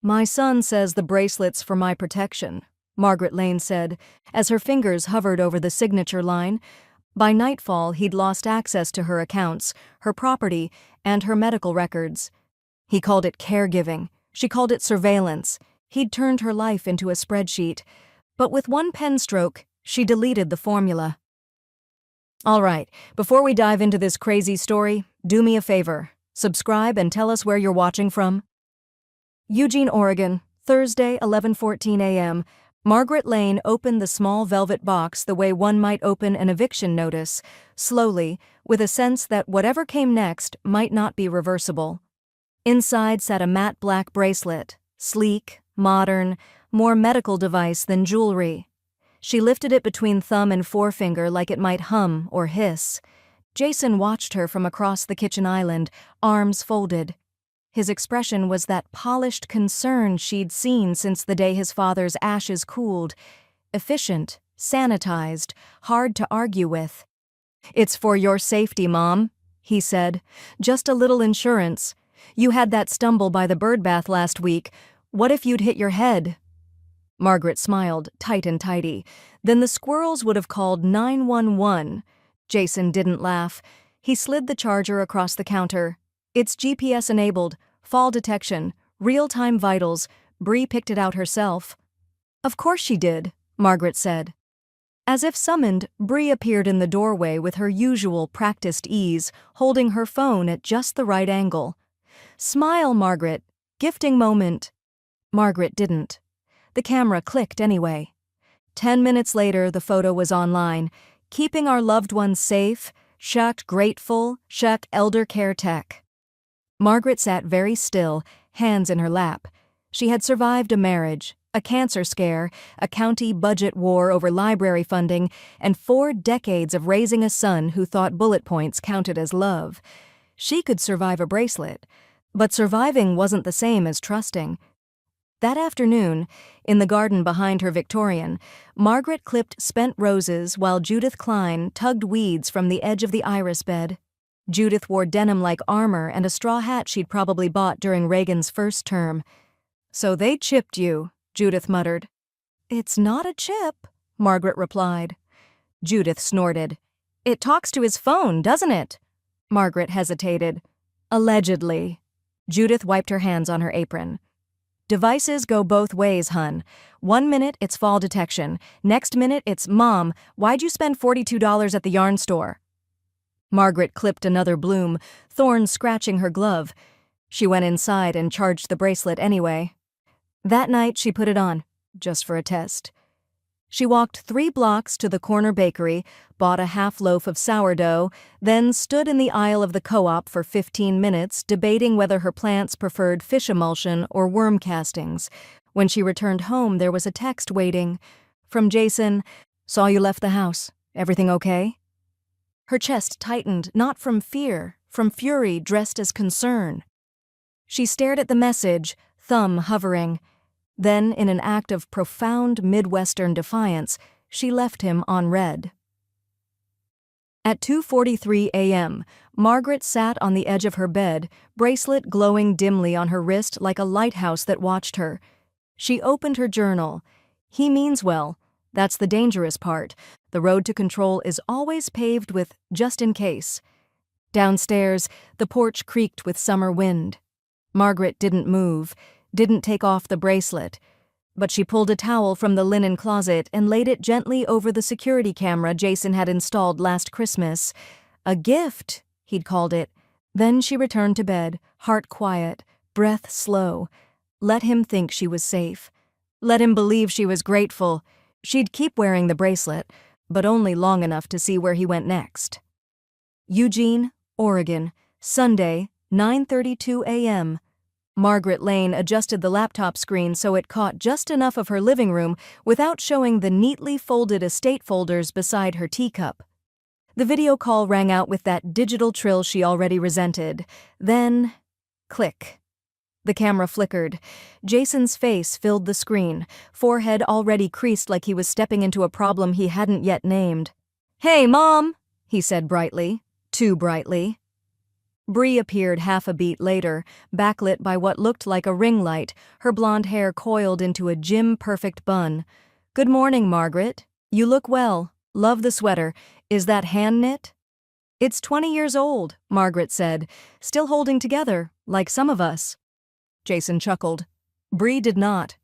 "My son says the bracelet's for my protection," Margaret Lane said, as her fingers hovered over the signature line. By nightfall, he'd lost access to her accounts, her property, and her medical records. He called it caregiving. She called it surveillance. He'd turned her life into a spreadsheet. But with one pen stroke, she deleted the formula. "All right, before we dive into this crazy story, do me a favor. Subscribe and tell us where you're watching from." Eugene, Oregon, Thursday, 11:14 a.m. Margaret Lane opened the small velvet box the way one might open an eviction notice, slowly, with a sense that whatever came next might not be reversible. Inside sat a matte black bracelet, sleek, modern, more medical device than jewelry. She lifted it between thumb and forefinger like it might hum or hiss. Jason watched her from across the kitchen island, arms folded. His expression was that polished concern she'd seen since the day his father's ashes cooled. Efficient, sanitized, hard to argue with. "It's for your safety, Mom," he said. "Just a little insurance. You had that stumble by the birdbath last week. What if you'd hit your head?" Margaret smiled, tight and tidy. "Then the squirrels would have called 911. Jason didn't laugh. He slid the charger across the counter. "It's GPS-enabled, fall detection, real-time vitals. Bree picked it out herself." "Of course she did," Margaret said. As if summoned, Bree appeared in the doorway with her usual practiced ease, holding her phone at just the right angle. "Smile, Margaret. Gifting moment." Margaret didn't. The camera clicked anyway. 10 minutes later, the photo was online. "Keeping our loved ones safe. Shuck grateful. Shuck elder care tech." Margaret sat very still, hands in her lap. She had survived a marriage, a cancer scare, a county budget war over library funding, and 4 decades of raising a son who thought bullet points counted as love. She could survive a bracelet, but surviving wasn't the same as trusting. That afternoon, in the garden behind her Victorian, Margaret clipped spent roses while Judith Klein tugged weeds from the edge of the iris bed. Judith wore denim-like armor and a straw hat she'd probably bought during Reagan's first term. "So they chipped you," Judith muttered. "It's not a chip," Margaret replied. Judith snorted. "It talks to his phone, doesn't it?" Margaret hesitated. "Allegedly." Judith wiped her hands on her apron. "Devices go both ways, hun. 1 minute it's fall detection. Next minute it's, 'Mom, why'd you spend $42 at the yarn store?'" Margaret clipped another bloom, thorns scratching her glove. She went inside and charged the bracelet anyway. That night she put it on, just for a test. She walked 3 blocks to the corner bakery, bought a half loaf of sourdough, then stood in the aisle of the co-op for 15 minutes debating whether her plants preferred fish emulsion or worm castings. When she returned home, there was a text waiting. From Jason, "Saw you left the house. Everything okay?" Her chest tightened, not from fear, from fury dressed as concern. She stared at the message, thumb hovering. Then, in an act of profound Midwestern defiance, she left him on read. At 2:43 a.m., Margaret sat on the edge of her bed, bracelet glowing dimly on her wrist like a lighthouse that watched her. She opened her journal. He means well. That's the dangerous part. The road to control is always paved with just in case. Downstairs, the porch creaked with summer wind. Margaret didn't move, didn't take off the bracelet, but she pulled a towel from the linen closet and laid it gently over the security camera Jason had installed last Christmas. A gift, he'd called it. Then she returned to bed, heart quiet, breath slow. Let him think she was safe. Let him believe she was grateful. She'd keep wearing the bracelet, but only long enough to see where he went next. Eugene, Oregon, Sunday, 9:32 a.m. Margaret Lane adjusted the laptop screen so it caught just enough of her living room without showing the neatly folded estate folders beside her teacup. The video call rang out with that digital trill she already resented. Then, click. The camera flickered. Jason's face filled the screen, forehead already creased like he was stepping into a problem he hadn't yet named. "Hey, Mom," he said brightly. Too brightly. Bree appeared half a beat later, backlit by what looked like a ring light, her blonde hair coiled into a gym-perfect bun. "Good morning, Margaret. You look well. Love the sweater. Is that hand-knit?" "It's 20 years old," Margaret said, "still holding together, like some of us." Jason chuckled. Bree did not.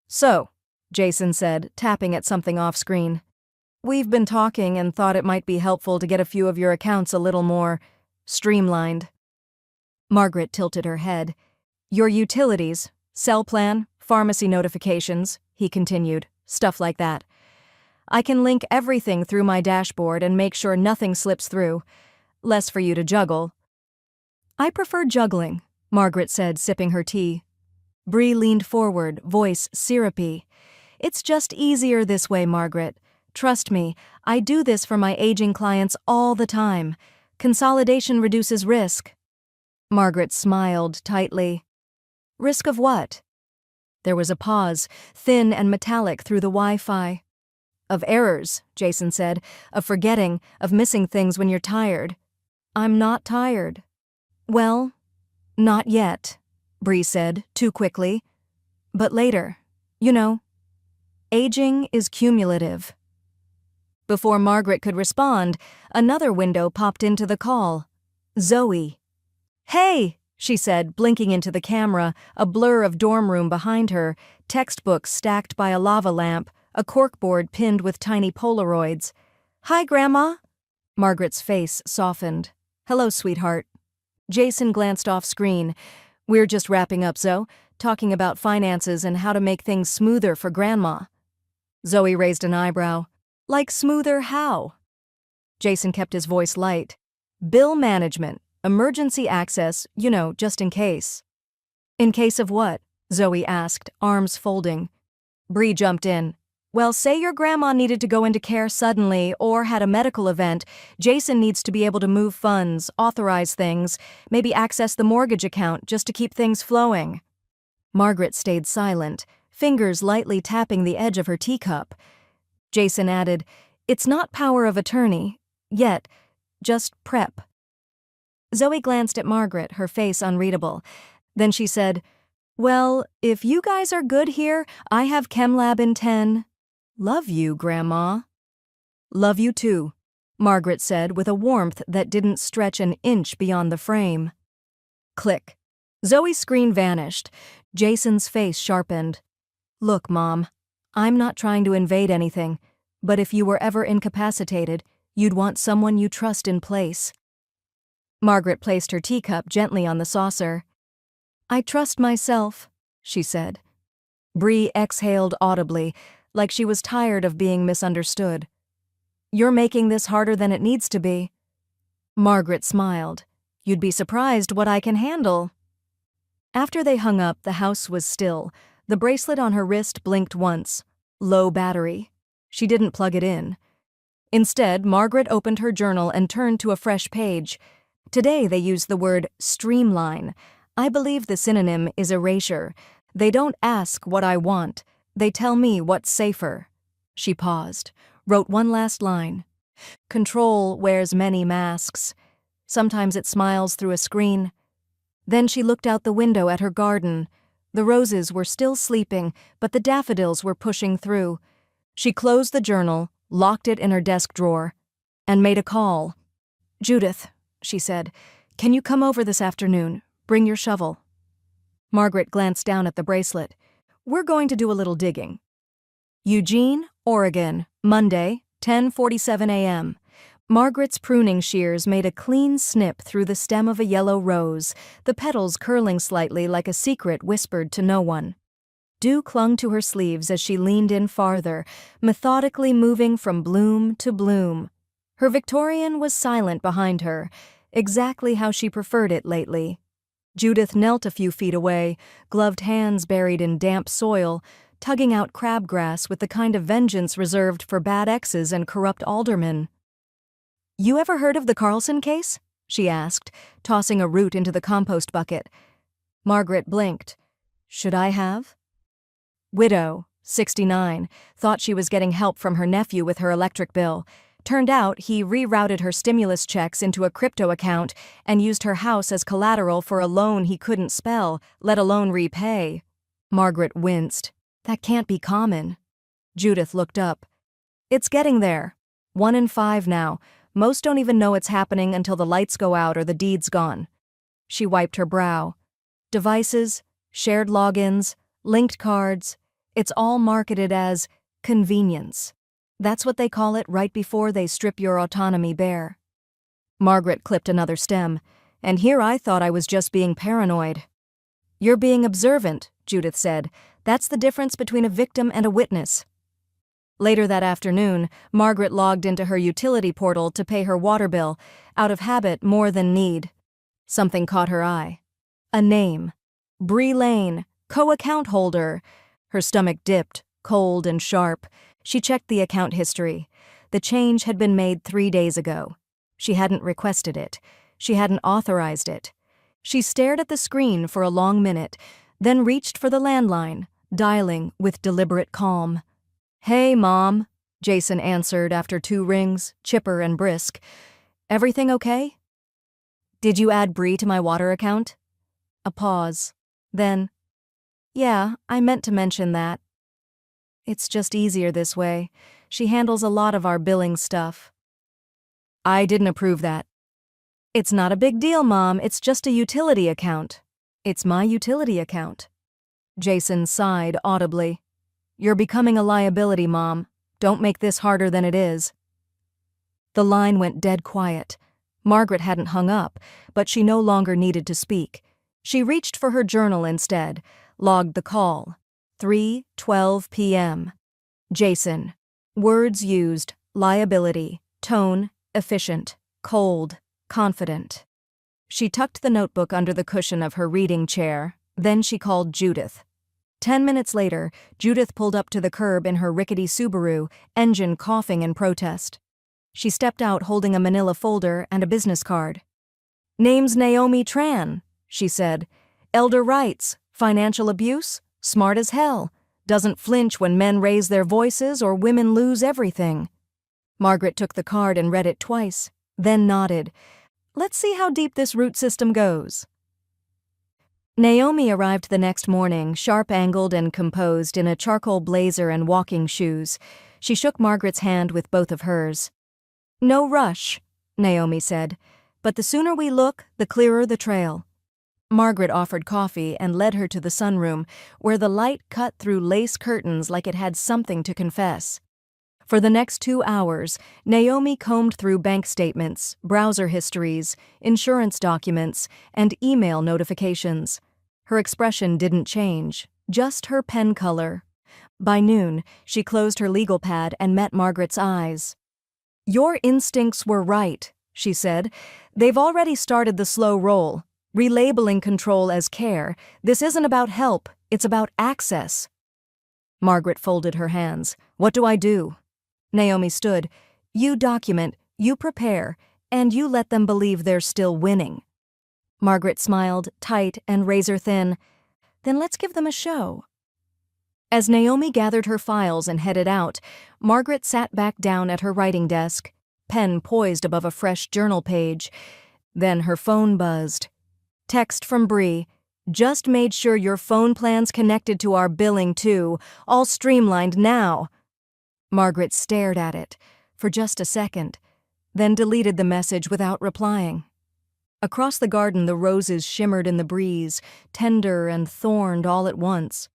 "So," Jason said, tapping at something off-screen, "we've been talking and thought it might be helpful to get a few of your accounts a little more streamlined." Margaret tilted her head. "Your utilities, cell plan, pharmacy notifications," he continued, "stuff like that. I can link everything through my dashboard and make sure nothing slips through. Less for you to juggle." "I prefer juggling," Margaret said, sipping her tea. Bree leaned forward, voice syrupy. "It's just easier this way, Margaret. Trust me, I do this for my aging clients all the time. Consolidation reduces risk." Margaret smiled tightly. "Risk of what?" There was a pause, thin and metallic through the Wi-Fi. "Of errors," Jason said, "of forgetting, of missing things when you're tired." "I'm not tired." "Well, not yet," Bree said, too quickly. "But later. You know, aging is cumulative." Before Margaret could respond, another window popped into the call. Zoe. "Hey," she said, blinking into the camera, a blur of dorm room behind her, textbooks stacked by a lava lamp, a corkboard pinned with tiny Polaroids. "Hi, Grandma." Margaret's face softened. "Hello, sweetheart." Jason glanced off screen. "We're just wrapping up, Zoe, talking about finances and how to make things smoother for Grandma." Zoe raised an eyebrow. "Like smoother how?" Jason kept his voice light. "Bill management, emergency access, you know, just in case." "In case of what?" Zoe asked, arms folding. Bree jumped in. "Well, say your grandma needed to go into care suddenly or had a medical event. Jason needs to be able to move funds, authorize things, maybe access the mortgage account just to keep things flowing." Margaret stayed silent, fingers lightly tapping the edge of her teacup. Jason added, "It's not power of attorney. Yet. Just prep." Zoe glanced at Margaret, her face unreadable. Then she said, "Well, if you guys are good here, I have chem lab in 10. Love you, Grandma." "Love you too," Margaret said with a warmth that didn't stretch an inch beyond the frame. Click. Zoe's screen vanished. Jason's face sharpened. "Look, Mom, I'm not trying to invade anything, but if you were ever incapacitated, you'd want someone you trust in place." Margaret placed her teacup gently on the saucer. "I trust myself," she said. Bree exhaled audibly, like she was tired of being misunderstood. "You're making this harder than it needs to be." Margaret smiled. "You'd be surprised what I can handle." After they hung up, the house was still. The bracelet on her wrist blinked once. Low battery. She didn't plug it in. Instead, Margaret opened her journal and turned to a fresh page. Today they used the word streamline. I believe the synonym is erasure. They don't ask what I want. They tell me what's safer. She paused, wrote one last line. Control wears many masks. Sometimes it smiles through a screen. Then she looked out the window at her garden. The roses were still sleeping, but the daffodils were pushing through. She closed the journal, locked it in her desk drawer, and made a call. "Judith," she said, "can you come over this afternoon? Bring your shovel." Margaret glanced down at the bracelet. "We're going to do a little digging." Eugene, Oregon, Monday, 10:47 a.m. Margaret's pruning shears made a clean snip through the stem of a yellow rose, the petals curling slightly like a secret whispered to no one. Dew clung to her sleeves as she leaned in farther, methodically moving from bloom to bloom. Her Victorian was silent behind her, exactly how she preferred it lately. Judith knelt a few feet away, gloved hands buried in damp soil, tugging out crabgrass with the kind of vengeance reserved for bad exes and corrupt aldermen. "You ever heard of the Carlson case?" she asked, tossing a root into the compost bucket. Margaret blinked. "Should I have?" Widow, 69, thought she was getting help from her nephew with her electric bill. Turned out he rerouted her stimulus checks into a crypto account and used her house as collateral for a loan he couldn't spell, let alone repay. Margaret winced. That can't be common. Judith looked up. It's getting there. 1 in 5 now. Most don't even know it's happening until the lights go out or the deed's gone. She wiped her brow. Devices, shared logins, linked cards. It's all marketed as convenience. That's what they call it right before they strip your autonomy bare. Margaret clipped another stem. And here I thought I was just being paranoid. You're being observant, Judith said. That's the difference between a victim and a witness. Later that afternoon, Margaret logged into her utility portal to pay her water bill, out of habit more than need. Something caught her eye. A name. Bree Lane, co-account holder. Her stomach dipped, cold and sharp. She checked the account history. The change had been made 3 days ago. She hadn't requested it. She hadn't authorized it. She stared at the screen for a long minute, then reached for the landline, dialing with deliberate calm. Hey, Mom, Jason answered after 2 rings, chipper and brisk. Everything okay? Did you add Bree to my water account? A pause. Then, yeah, I meant to mention that. It's just easier this way. She handles a lot of our billing stuff. I didn't approve that. It's not a big deal, Mom. It's just a utility account. It's my utility account. Jason sighed audibly. You're becoming a liability, Mom. Don't make this harder than it is. The line went dead quiet. Margaret hadn't hung up, but she no longer needed to speak. She reached for her journal instead, logged the call. 3:12 p.m. Jason. Words used, liability, tone, efficient, cold, confident. She tucked the notebook under the cushion of her reading chair, then she called Judith. 10 minutes later, Judith pulled up to the curb in her rickety Subaru, engine coughing in protest. She stepped out holding a manila folder and a business card. Name's Naomi Tran, she said. Elder rights, financial abuse, smart as hell, doesn't flinch when men raise their voices or women lose everything. Margaret took the card and read it twice, then nodded. Let's see how deep this root system goes. Naomi arrived the next morning, sharp-angled and composed in a charcoal blazer and walking shoes. She shook Margaret's hand with both of hers. No rush, Naomi said, but the sooner we look, the clearer the trail. Margaret offered coffee and led her to the sunroom, where the light cut through lace curtains like it had something to confess. For the next 2 hours, Naomi combed through bank statements, browser histories, insurance documents, and email notifications. Her expression didn't change, just her pen color. By noon, she closed her legal pad and met Margaret's eyes. Your instincts were right, she said. They've already started the slow roll, relabeling control as care. This isn't about help, it's about access. Margaret folded her hands. What do I do? Naomi stood. You document, you prepare, and you let them believe they're still winning. Margaret smiled, tight and razor-thin. Then let's give them a show. As Naomi gathered her files and headed out, Margaret sat back down at her writing desk, pen poised above a fresh journal page. Then her phone buzzed. Text from Bree. Just made sure your phone plan's connected to our billing too, all streamlined now. Margaret stared at it for just a second, then deleted the message without replying. Across the garden the roses shimmered in the breeze, tender and thorned all at once.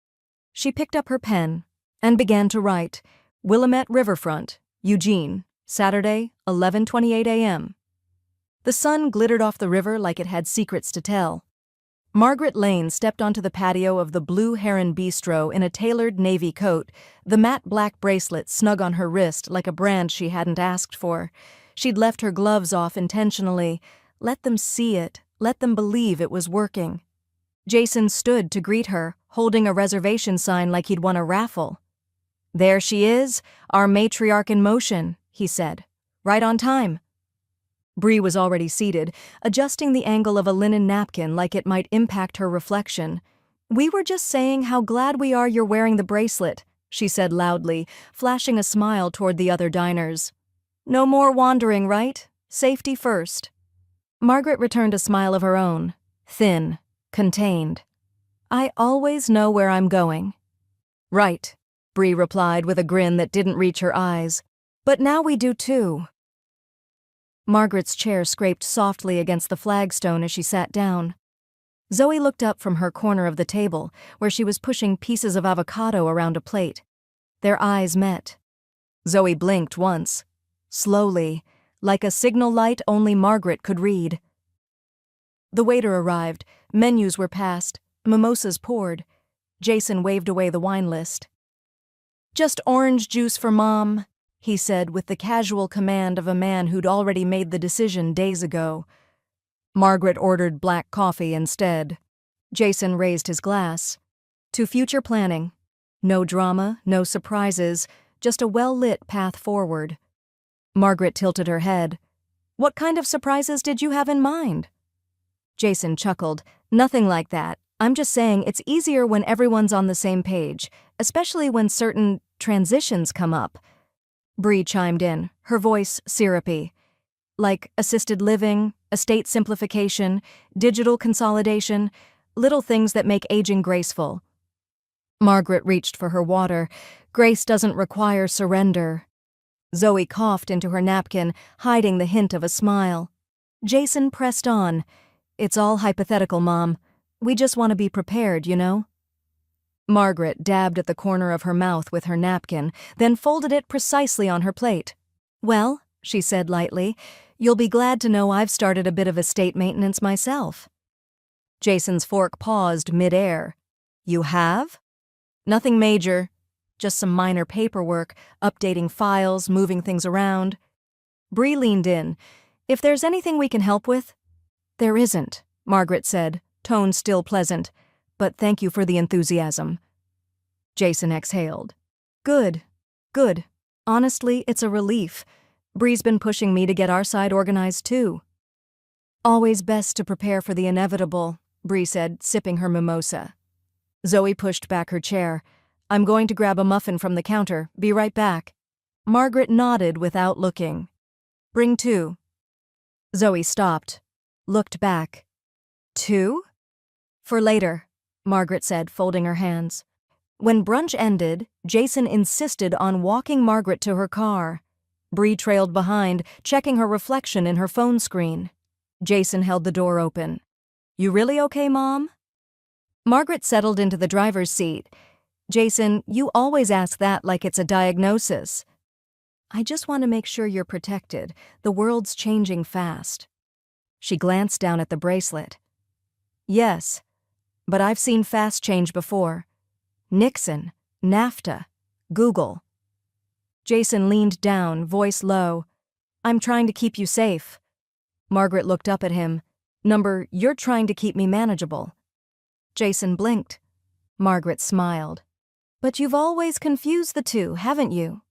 She picked up her pen and began to write, Willamette Riverfront, Eugene, Saturday, 11:28 a.m. The sun glittered off the river like it had secrets to tell. Margaret Lane stepped onto the patio of the Blue Heron Bistro in a tailored navy coat, the matte black bracelet snug on her wrist like a brand she hadn't asked for. She'd left her gloves off intentionally. Let them see it. Let them believe it was working. Jason stood to greet her, holding a reservation sign like he'd won a raffle. There she is, our matriarch in motion, he said. Right on time. Bree was already seated, adjusting the angle of a linen napkin like it might impact her reflection. We were just saying how glad we are you're wearing the bracelet, she said loudly, flashing a smile toward the other diners. No more wandering, right? Safety first. Margaret returned a smile of her own, thin, contained. I always know where I'm going. Right, Bree replied with a grin that didn't reach her eyes. But now we do too. Margaret's chair scraped softly against the flagstone as she sat down. Zoe looked up from her corner of the table, where she was pushing pieces of avocado around a plate. Their eyes met. Zoe blinked once, slowly, like a signal light only Margaret could read. The waiter arrived, menus were passed, mimosas poured. Jason waved away the wine list. Just orange juice for Mom, he said with the casual command of a man who'd already made the decision days ago. Margaret ordered black coffee instead. Jason raised his glass. To future planning. No drama, no surprises, just a well-lit path forward. Margaret tilted her head. What kind of surprises did you have in mind? Jason chuckled. Nothing like that. I'm just saying it's easier when everyone's on the same page, especially when certain transitions come up. Bree chimed in, her voice syrupy. Like assisted living, estate simplification, digital consolidation, little things that make aging graceful. Margaret reached for her water. Grace doesn't require surrender. Zoe coughed into her napkin, hiding the hint of a smile. Jason pressed on. It's all hypothetical, Mom. We just want to be prepared, you know? Margaret dabbed at the corner of her mouth with her napkin, then folded it precisely on her plate. Well, she said lightly, you'll be glad to know I've started a bit of estate maintenance myself. Jason's fork paused mid-air. You have? Nothing major. Just some minor paperwork, updating files, moving things around. Bree leaned in. If there's anything we can help with? There isn't, Margaret said, tone still pleasant. But thank you for the enthusiasm. Jason exhaled. Good. Honestly, it's a relief. Bree's been pushing me to get our side organized too. Always best to prepare for the inevitable, Bree said, sipping her mimosa. Zoe pushed back her chair. I'm going to grab a muffin from the counter. Be right back. Margaret nodded without looking. Bring 2. Zoe stopped, looked back. 2? For later, Margaret said, folding her hands. When brunch ended, Jason insisted on walking Margaret to her car. Bree trailed behind, checking her reflection in her phone screen. Jason held the door open. You really okay, Mom? Margaret settled into the driver's seat. Jason, you always ask that like it's a diagnosis. I just want to make sure you're protected. The world's changing fast. She glanced down at the bracelet. Yes, but I've seen fast change before. Nixon, NAFTA, Google. Jason leaned down, voice low. I'm trying to keep you safe. Margaret looked up at him. You're trying to keep me manageable. Jason blinked. Margaret smiled. But you've always confused the two, haven't you?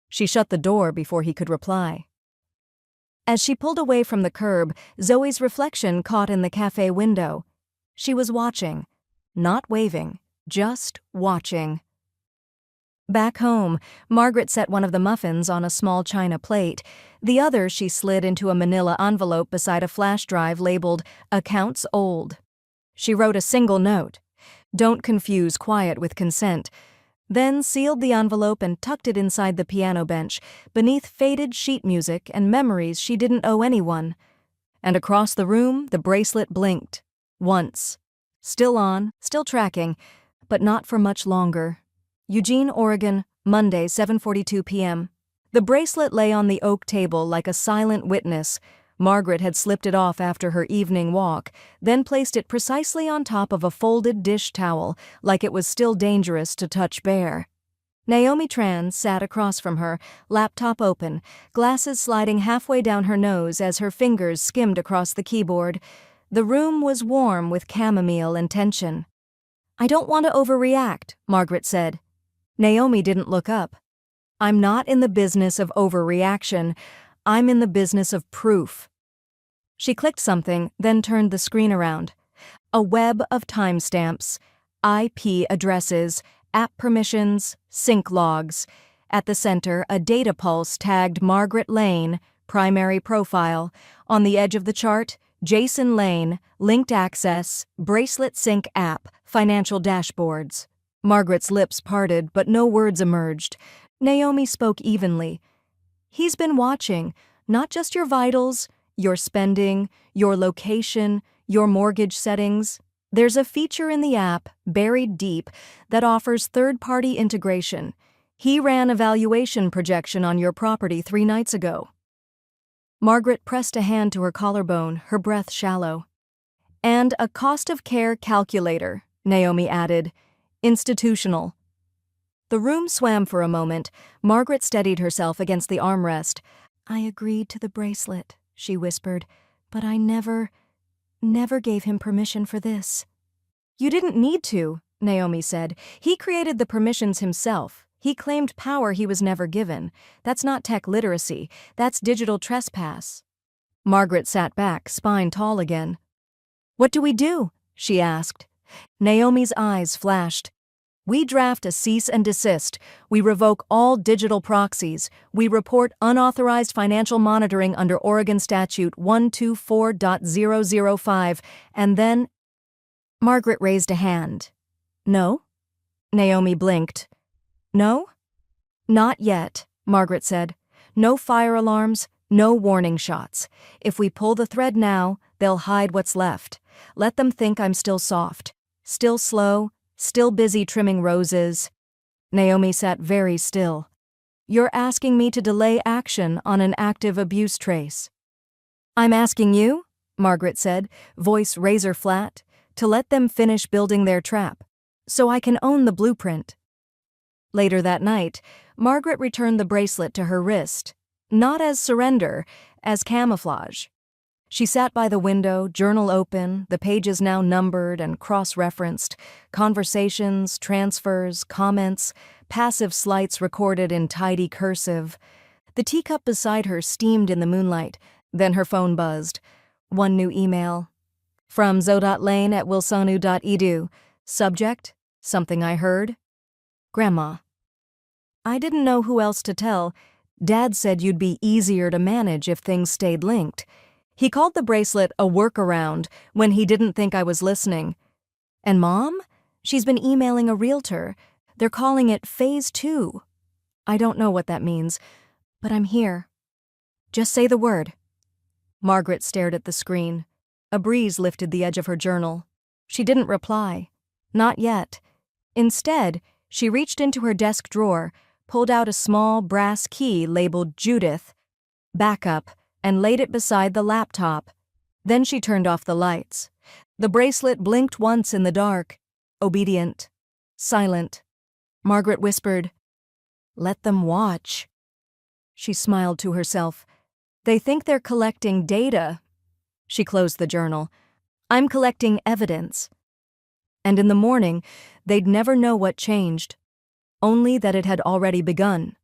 She shut the door before he could reply. As she pulled away from the curb, Zoe's reflection caught in the cafe window. She was watching, not waving, just watching. Back home, Margaret set one of the muffins on a small china plate. The other she slid into a manila envelope beside a flash drive labeled Accounts Old. She wrote a single note. Don't confuse quiet with consent. Then sealed the envelope and tucked it inside the piano bench, beneath faded sheet music and memories she didn't owe anyone. And across the room, the bracelet blinked. Once. Still on, still tracking, but not for much longer. Eugene, Oregon, Monday, 7:42 p.m. The bracelet lay on the oak table like a silent witness. Margaret had slipped it off after her evening walk, then placed it precisely on top of a folded dish towel, like it was still dangerous to touch bare. Naomi Tran sat across from her, laptop open, glasses sliding halfway down her nose as her fingers skimmed across the keyboard. The room was warm with chamomile and tension. I don't want to overreact, Margaret said. Naomi didn't look up. I'm not in the business of overreaction. I'm in the business of proof. She clicked something, then turned the screen around. A web of timestamps, IP addresses, app permissions, sync logs, At the center, a data pulse tagged Margaret Lane, primary profile. On the edge of the chart, Jason Lane, linked access, bracelet sync app, financial dashboards. Margaret's lips parted, but no words emerged. Naomi spoke evenly. He's been watching, not just your vitals, your spending, your location, your mortgage settings. There's a feature in the app, buried deep, that offers third-party integration. He ran a valuation projection on your property 3 nights ago. Margaret pressed a hand to her collarbone, her breath shallow. And a cost of care calculator, Naomi added. Institutional. The room swam for a moment. Margaret steadied herself against the armrest. I agreed to the bracelet, she whispered, but I never gave him permission for this. You didn't need to, Naomi said. He created the permissions himself. He claimed power he was never given. That's not tech literacy. That's digital trespass. Margaret sat back, spine tall again. What do we do? She asked. Naomi's eyes flashed. We draft a cease and desist. We revoke all digital proxies. We report unauthorized financial monitoring under Oregon Statute 124.005. And then... Margaret raised a hand. No? Naomi blinked. No? Not yet, Margaret said. No fire alarms, no warning shots. If we pull the thread now, they'll hide what's left. Let them think I'm still soft. Still slow, still busy trimming roses. Naomi sat very still. You're asking me to delay action on an active abuse trace. I'm asking you, Margaret said, voice razor flat, to let them finish building their trap, so I can own the blueprint. Later that night, Margaret returned the bracelet to her wrist, not as surrender, as camouflage. She sat by the window, journal open, the pages now numbered and cross-referenced, conversations, transfers, comments, passive slights recorded in tidy cursive. The teacup beside her steamed in the moonlight, then her phone buzzed. One new email. From zo.lane@wilsonu.edu. Subject, something I heard. Grandma. I didn't know who else to tell. Dad said you'd be easier to manage if things stayed linked. He called the bracelet a workaround when he didn't think I was listening. And Mom? She's been emailing a realtor. They're calling it Phase 2. I don't know what that means, but I'm here. Just say the word. Margaret stared at the screen. A breeze lifted the edge of her journal. She didn't reply. Not yet. Instead, she reached into her desk drawer, pulled out a small brass key labeled Judith, backup, and laid it beside the laptop. Then she turned off the lights. The bracelet blinked once in the dark. Obedient. Silent. Margaret whispered, "Let them watch." She smiled to herself. They think they're collecting data. She closed the journal. I'm collecting evidence. And in the morning, they'd never know what changed. Only that it had already begun.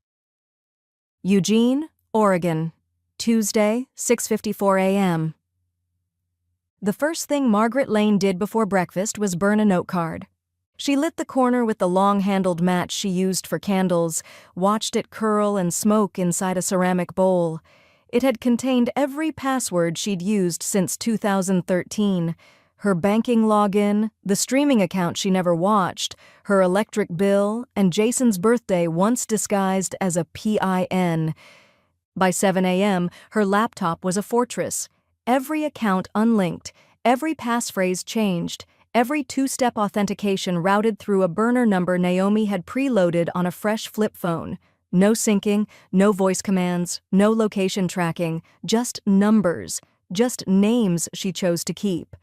Eugene, Oregon. Tuesday, 6:54 a.m. The first thing Margaret Lane did before breakfast was burn a note card. She lit the corner with the long-handled match she used for candles, watched it curl and smoke inside a ceramic bowl. It had contained every password she'd used since 2013. Her banking login, the streaming account she never watched, her electric bill, and Jason's birthday once disguised as a PIN. By 7 a.m., her laptop was a fortress. Every account unlinked, every passphrase changed, every two-step authentication routed through a burner number Naomi had preloaded on a fresh flip phone. No syncing, no voice commands, no location tracking, just numbers, just names she chose to keep.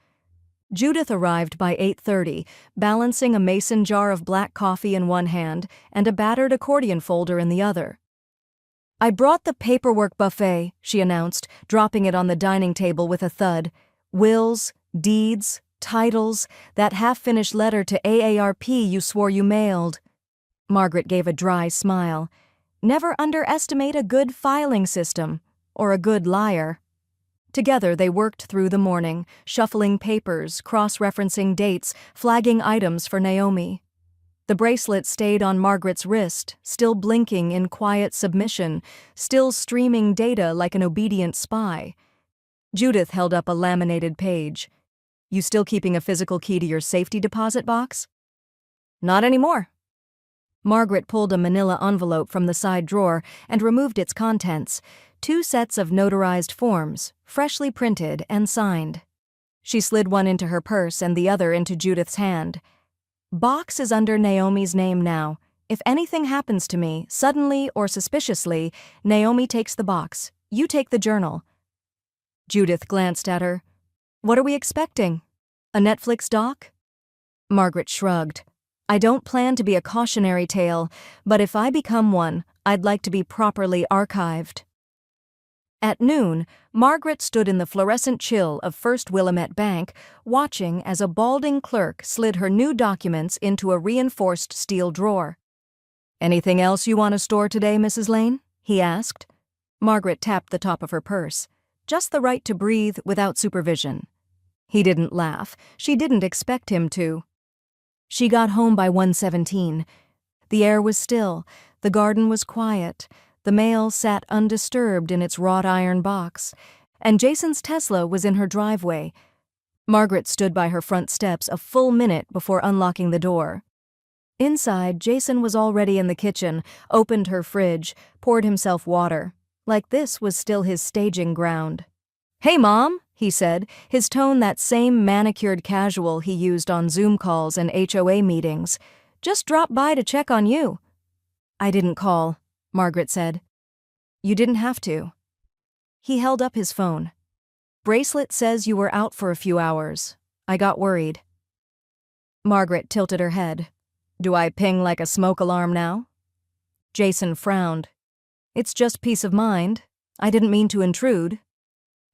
Judith arrived by 8:30, balancing a mason jar of black coffee in one hand and a battered accordion folder in the other. I brought the paperwork buffet, she announced, dropping it on the dining table with a thud. Wills, deeds, titles, that half-finished letter to AARP you swore you mailed. Margaret gave a dry smile. Never underestimate a good filing system, or a good liar. Together they worked through the morning, shuffling papers, cross-referencing dates, flagging items for Naomi. The bracelet stayed on Margaret's wrist, still blinking in quiet submission, still streaming data like an obedient spy. Judith held up a laminated page. "You still keeping a physical key to your safety deposit box?" "Not anymore." Margaret pulled a manila envelope from the side drawer and removed its contents, 2 sets of notarized forms, freshly printed and signed. She slid one into her purse and the other into Judith's hand. "Box is under Naomi's name now. If anything happens to me, suddenly or suspiciously, Naomi takes the box. You take the journal." Judith glanced at her. "What are we expecting? A Netflix doc?" Margaret shrugged. "I don't plan to be a cautionary tale, but if I become one, I'd like to be properly archived." At noon, Margaret stood in the fluorescent chill of First Willamette Bank, watching as a balding clerk slid her new documents into a reinforced steel drawer. "Anything else you want to store today, Mrs. Lane?" he asked. Margaret tapped the top of her purse. "Just the right to breathe without supervision." He didn't laugh. She didn't expect him to. She got home by 1:17. The air was still, the garden was quiet, the mail sat undisturbed in its wrought iron box, and Jason's Tesla was in her driveway. Margaret stood by her front steps a full minute before unlocking the door. Inside, Jason was already in the kitchen, opened her fridge, poured himself water. Like this was still his staging ground. "Hey, Mom," he said, his tone that same manicured casual he used on Zoom calls and HOA meetings. "Just dropped by to check on you." "I didn't call," Margaret said. "You didn't have to." He held up his phone. "Bracelet says you were out for a few hours. I got worried." Margaret tilted her head. "Do I ping like a smoke alarm now?" Jason frowned. "It's just peace of mind. I didn't mean to intrude."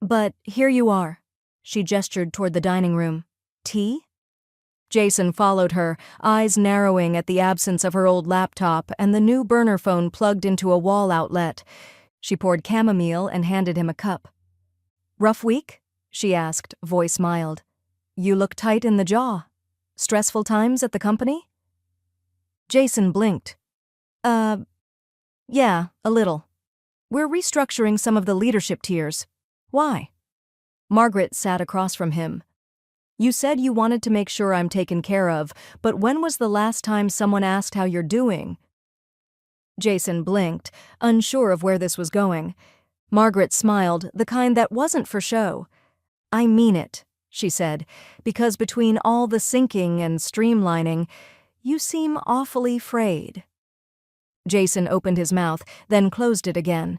"But here you are." She gestured toward the dining room. "Tea?" Jason followed her, eyes narrowing at the absence of her old laptop and the new burner phone plugged into a wall outlet. She poured chamomile and handed him a cup. "Rough week?" she asked, voice mild. "You look tight in the jaw. Stressful times at the company?" Jason blinked. Yeah, a little. We're restructuring some of the leadership tiers." "Why?" Margaret sat across from him. "You said you wanted to make sure I'm taken care of, but when was the last time someone asked how you're doing?" Jason blinked, unsure of where this was going. Margaret smiled, the kind that wasn't for show. "I mean it," she said, "because between all the sinking and streamlining, you seem awfully frayed." Jason opened his mouth, then closed it again.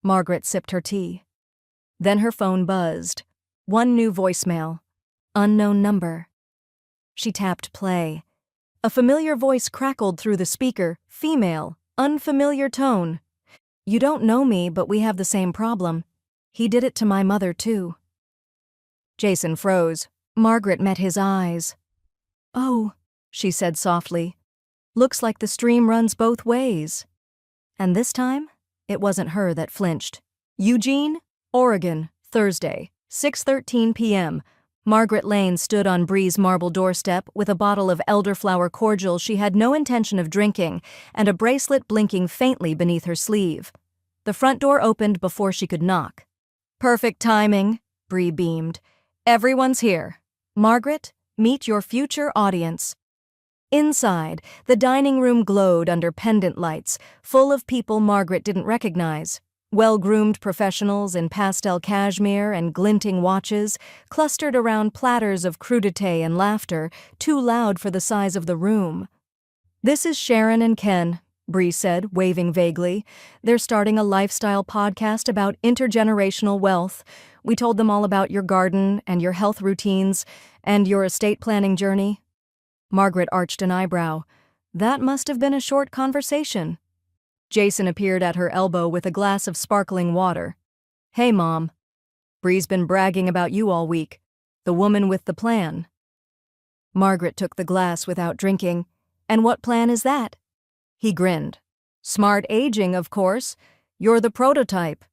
Margaret sipped her tea. Then her phone buzzed. One new voicemail. Unknown number. She tapped play. A familiar voice crackled through the speaker, female, unfamiliar tone. "You don't know me, but we have the same problem. He did it to my mother, too." Jason froze. Margaret met his eyes. "Oh," she said softly. "Looks like the stream runs both ways." And this time, it wasn't her that flinched. Eugene, Oregon, Thursday, 6:13 p.m. Margaret Lane stood on Bree's marble doorstep with a bottle of elderflower cordial she had no intention of drinking and a bracelet blinking faintly beneath her sleeve. The front door opened before she could knock. "Perfect timing," Bree beamed. "Everyone's here. Margaret, meet your future audience." Inside, the dining room glowed under pendant lights, full of people Margaret didn't recognize. Well-groomed professionals in pastel cashmere and glinting watches, clustered around platters of crudité and laughter, too loud for the size of the room. "This is Sharon and Ken," Bree said, waving vaguely. "They're starting a lifestyle podcast about intergenerational wealth. We told them all about your garden and your health routines and your estate planning journey." Margaret arched an eyebrow. That must have been a short conversation. Jason appeared at her elbow with a glass of sparkling water. "Hey, Mom. Bree's been bragging about you all week. The woman with the plan." Margaret took the glass without drinking. "And what plan is that?" He grinned. "Smart aging, of course. You're the prototype."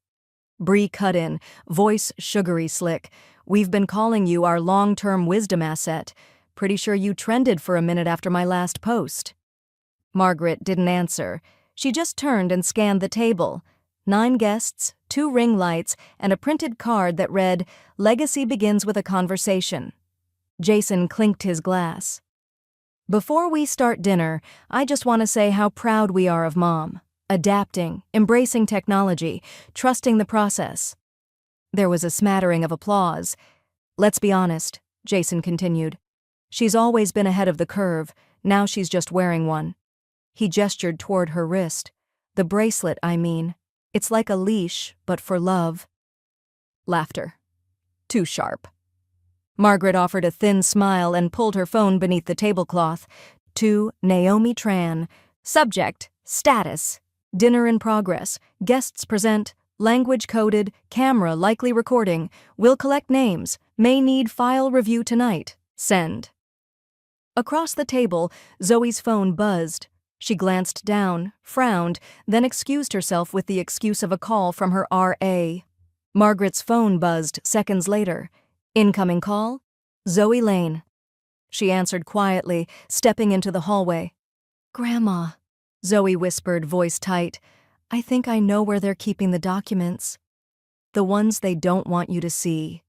Bree cut in, voice sugary slick. "We've been calling you our long-term wisdom asset. Pretty sure you trended for a minute after my last post." Margaret didn't answer. She just turned and scanned the table. 9 guests, 2 ring lights, and a printed card that read, "Legacy begins with a conversation." Jason clinked his glass. "Before we start dinner, I just want to say how proud we are of Mom. Adapting, embracing technology, trusting the process." There was a smattering of applause. "Let's be honest," Jason continued. "She's always been ahead of the curve. Now she's just wearing one." He gestured toward her wrist. "The bracelet, I mean. It's like a leash, but for love." Laughter. Too sharp. Margaret offered a thin smile and pulled her phone beneath the tablecloth. To Naomi Tran. Subject, status. Dinner in progress. Guests present. Language coded. Camera likely recording. Will collect names. May need file review tonight. Send. Across the table, Zoe's phone buzzed. She glanced down, frowned, then excused herself with the excuse of a call from her RA. Margaret's phone buzzed seconds later. Incoming call? Zoe Lane. She answered quietly, stepping into the hallway. "Grandma," Zoe whispered, voice tight. "I think I know where they're keeping the documents. The ones they don't want you to see."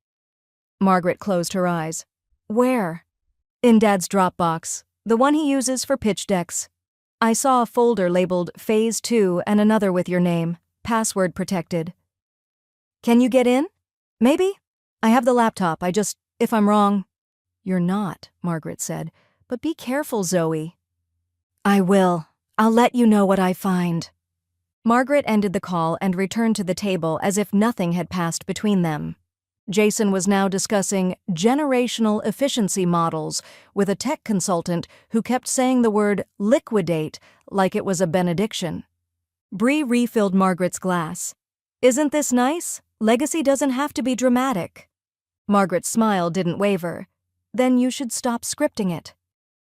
Margaret closed her eyes. "Where?" "In Dad's Dropbox, the one he uses for pitch decks. I saw a folder labeled Phase 2 and another with your name, password protected." "Can you get in?" "Maybe. I have the laptop, if I'm wrong." "You're not," Margaret said, "but be careful, Zoe." "I will. I'll let you know what I find." Margaret ended the call and returned to the table as if nothing had passed between them. Jason was now discussing generational efficiency models with a tech consultant who kept saying the word liquidate like it was a benediction. Bree refilled Margaret's glass. "Isn't this nice? Legacy doesn't have to be dramatic." Margaret's smile didn't waver. "Then you should stop scripting it."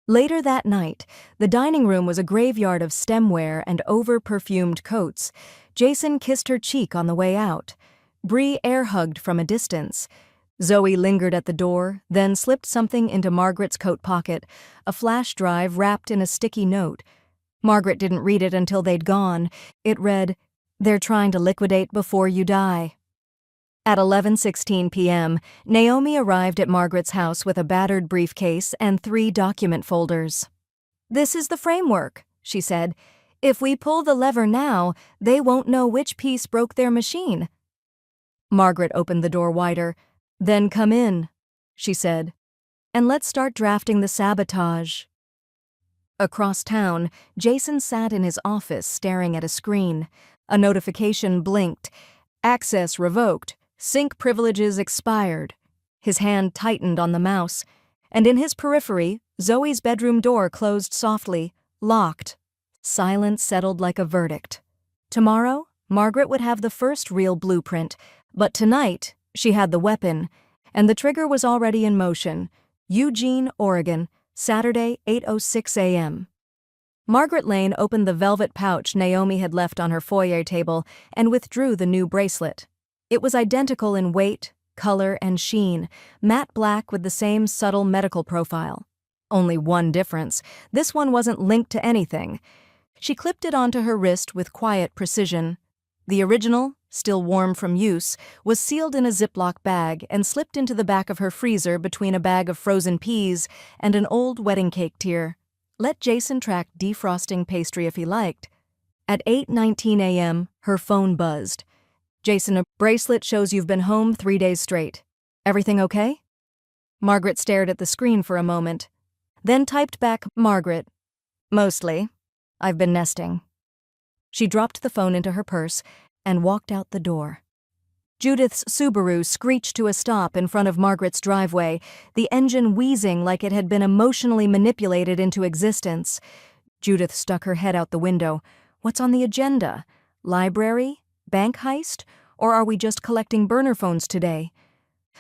Later that night, the dining room was a graveyard of stemware and over-perfumed coats. Jason kissed her cheek on the way out. Bree air-hugged from a distance. Zoe lingered at the door, then slipped something into Margaret's coat pocket, a flash drive wrapped in a sticky note. Margaret didn't read it until they'd gone. It read, "They're trying to liquidate before you die." At 11:16 p.m., Naomi arrived at Margaret's house with a battered briefcase and 3 document folders. "This is the framework," she said. "If we pull the lever now, they won't know which piece broke their machine." Margaret opened the door wider. "Then come in," she said. "And let's start drafting the sabotage." Across town, Jason sat in his office staring at a screen. A notification blinked. Access revoked. Sync privileges expired. His hand tightened on the mouse. And in his periphery, Zoe's bedroom door closed softly, locked. Silence settled like a verdict. Tomorrow, Margaret would have the first real blueprint. But tonight, she had the weapon, and the trigger was already in motion. Eugene, Oregon, Saturday, 8:06 a.m. Margaret Lane opened the velvet pouch Naomi had left on her foyer table and withdrew the new bracelet. It was identical in weight, color, and sheen, matte black with the same subtle medical profile. Only one difference: this one wasn't linked to anything. She clipped it onto her wrist with quiet precision. The original, still warm from use, was sealed in a Ziploc bag and slipped into the back of her freezer between a bag of frozen peas and an old wedding cake tier. Let Jason track defrosting pastry if he liked. At 8:19 a.m., her phone buzzed. "Jason, a bracelet shows you've been home 3 days straight. Everything okay?" Margaret stared at the screen for a moment, then typed back, "Margaret. Mostly. I've been nesting." She dropped the phone into her purse and walked out the door. Judith's Subaru screeched to a stop in front of Margaret's driveway, the engine wheezing like it had been emotionally manipulated into existence. Judith stuck her head out the window. "What's on the agenda? Library? Bank heist? Or are we just collecting burner phones today?"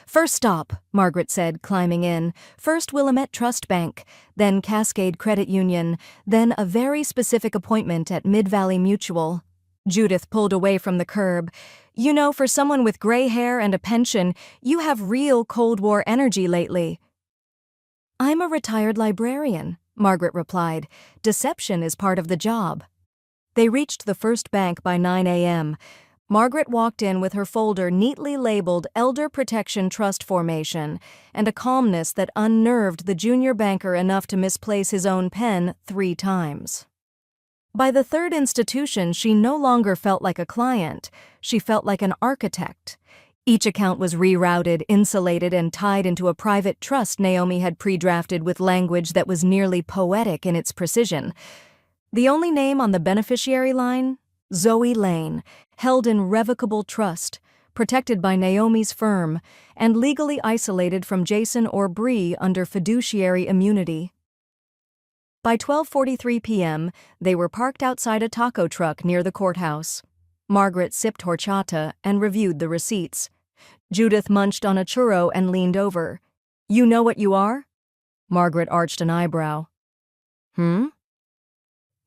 "First stop," Margaret said, climbing in. "First Willamette Trust Bank, then Cascade Credit Union, then a very specific appointment at Mid-Valley Mutual." Judith pulled away from the curb. "You know, for someone with gray hair and a pension, you have real Cold War energy lately." "I'm a retired librarian," Margaret replied. "Deception is part of the job." They reached the first bank by 9 a.m. Margaret walked in with her folder neatly labeled Elder Protection Trust Formation and a calmness that unnerved the junior banker enough to misplace his own pen 3 times. By the third institution, she no longer felt like a client. She felt like an architect. Each account was rerouted, insulated, and tied into a private trust Naomi had pre-drafted with language that was nearly poetic in its precision. The only name on the beneficiary line? Zoe Lane, held in revocable trust, protected by Naomi's firm, and legally isolated from Jason or Bree under fiduciary immunity. By 12:43 p.m., they were parked outside a taco truck near the courthouse. Margaret sipped horchata and reviewed the receipts. Judith munched on a churro and leaned over. "You know what you are?" Margaret arched an eyebrow.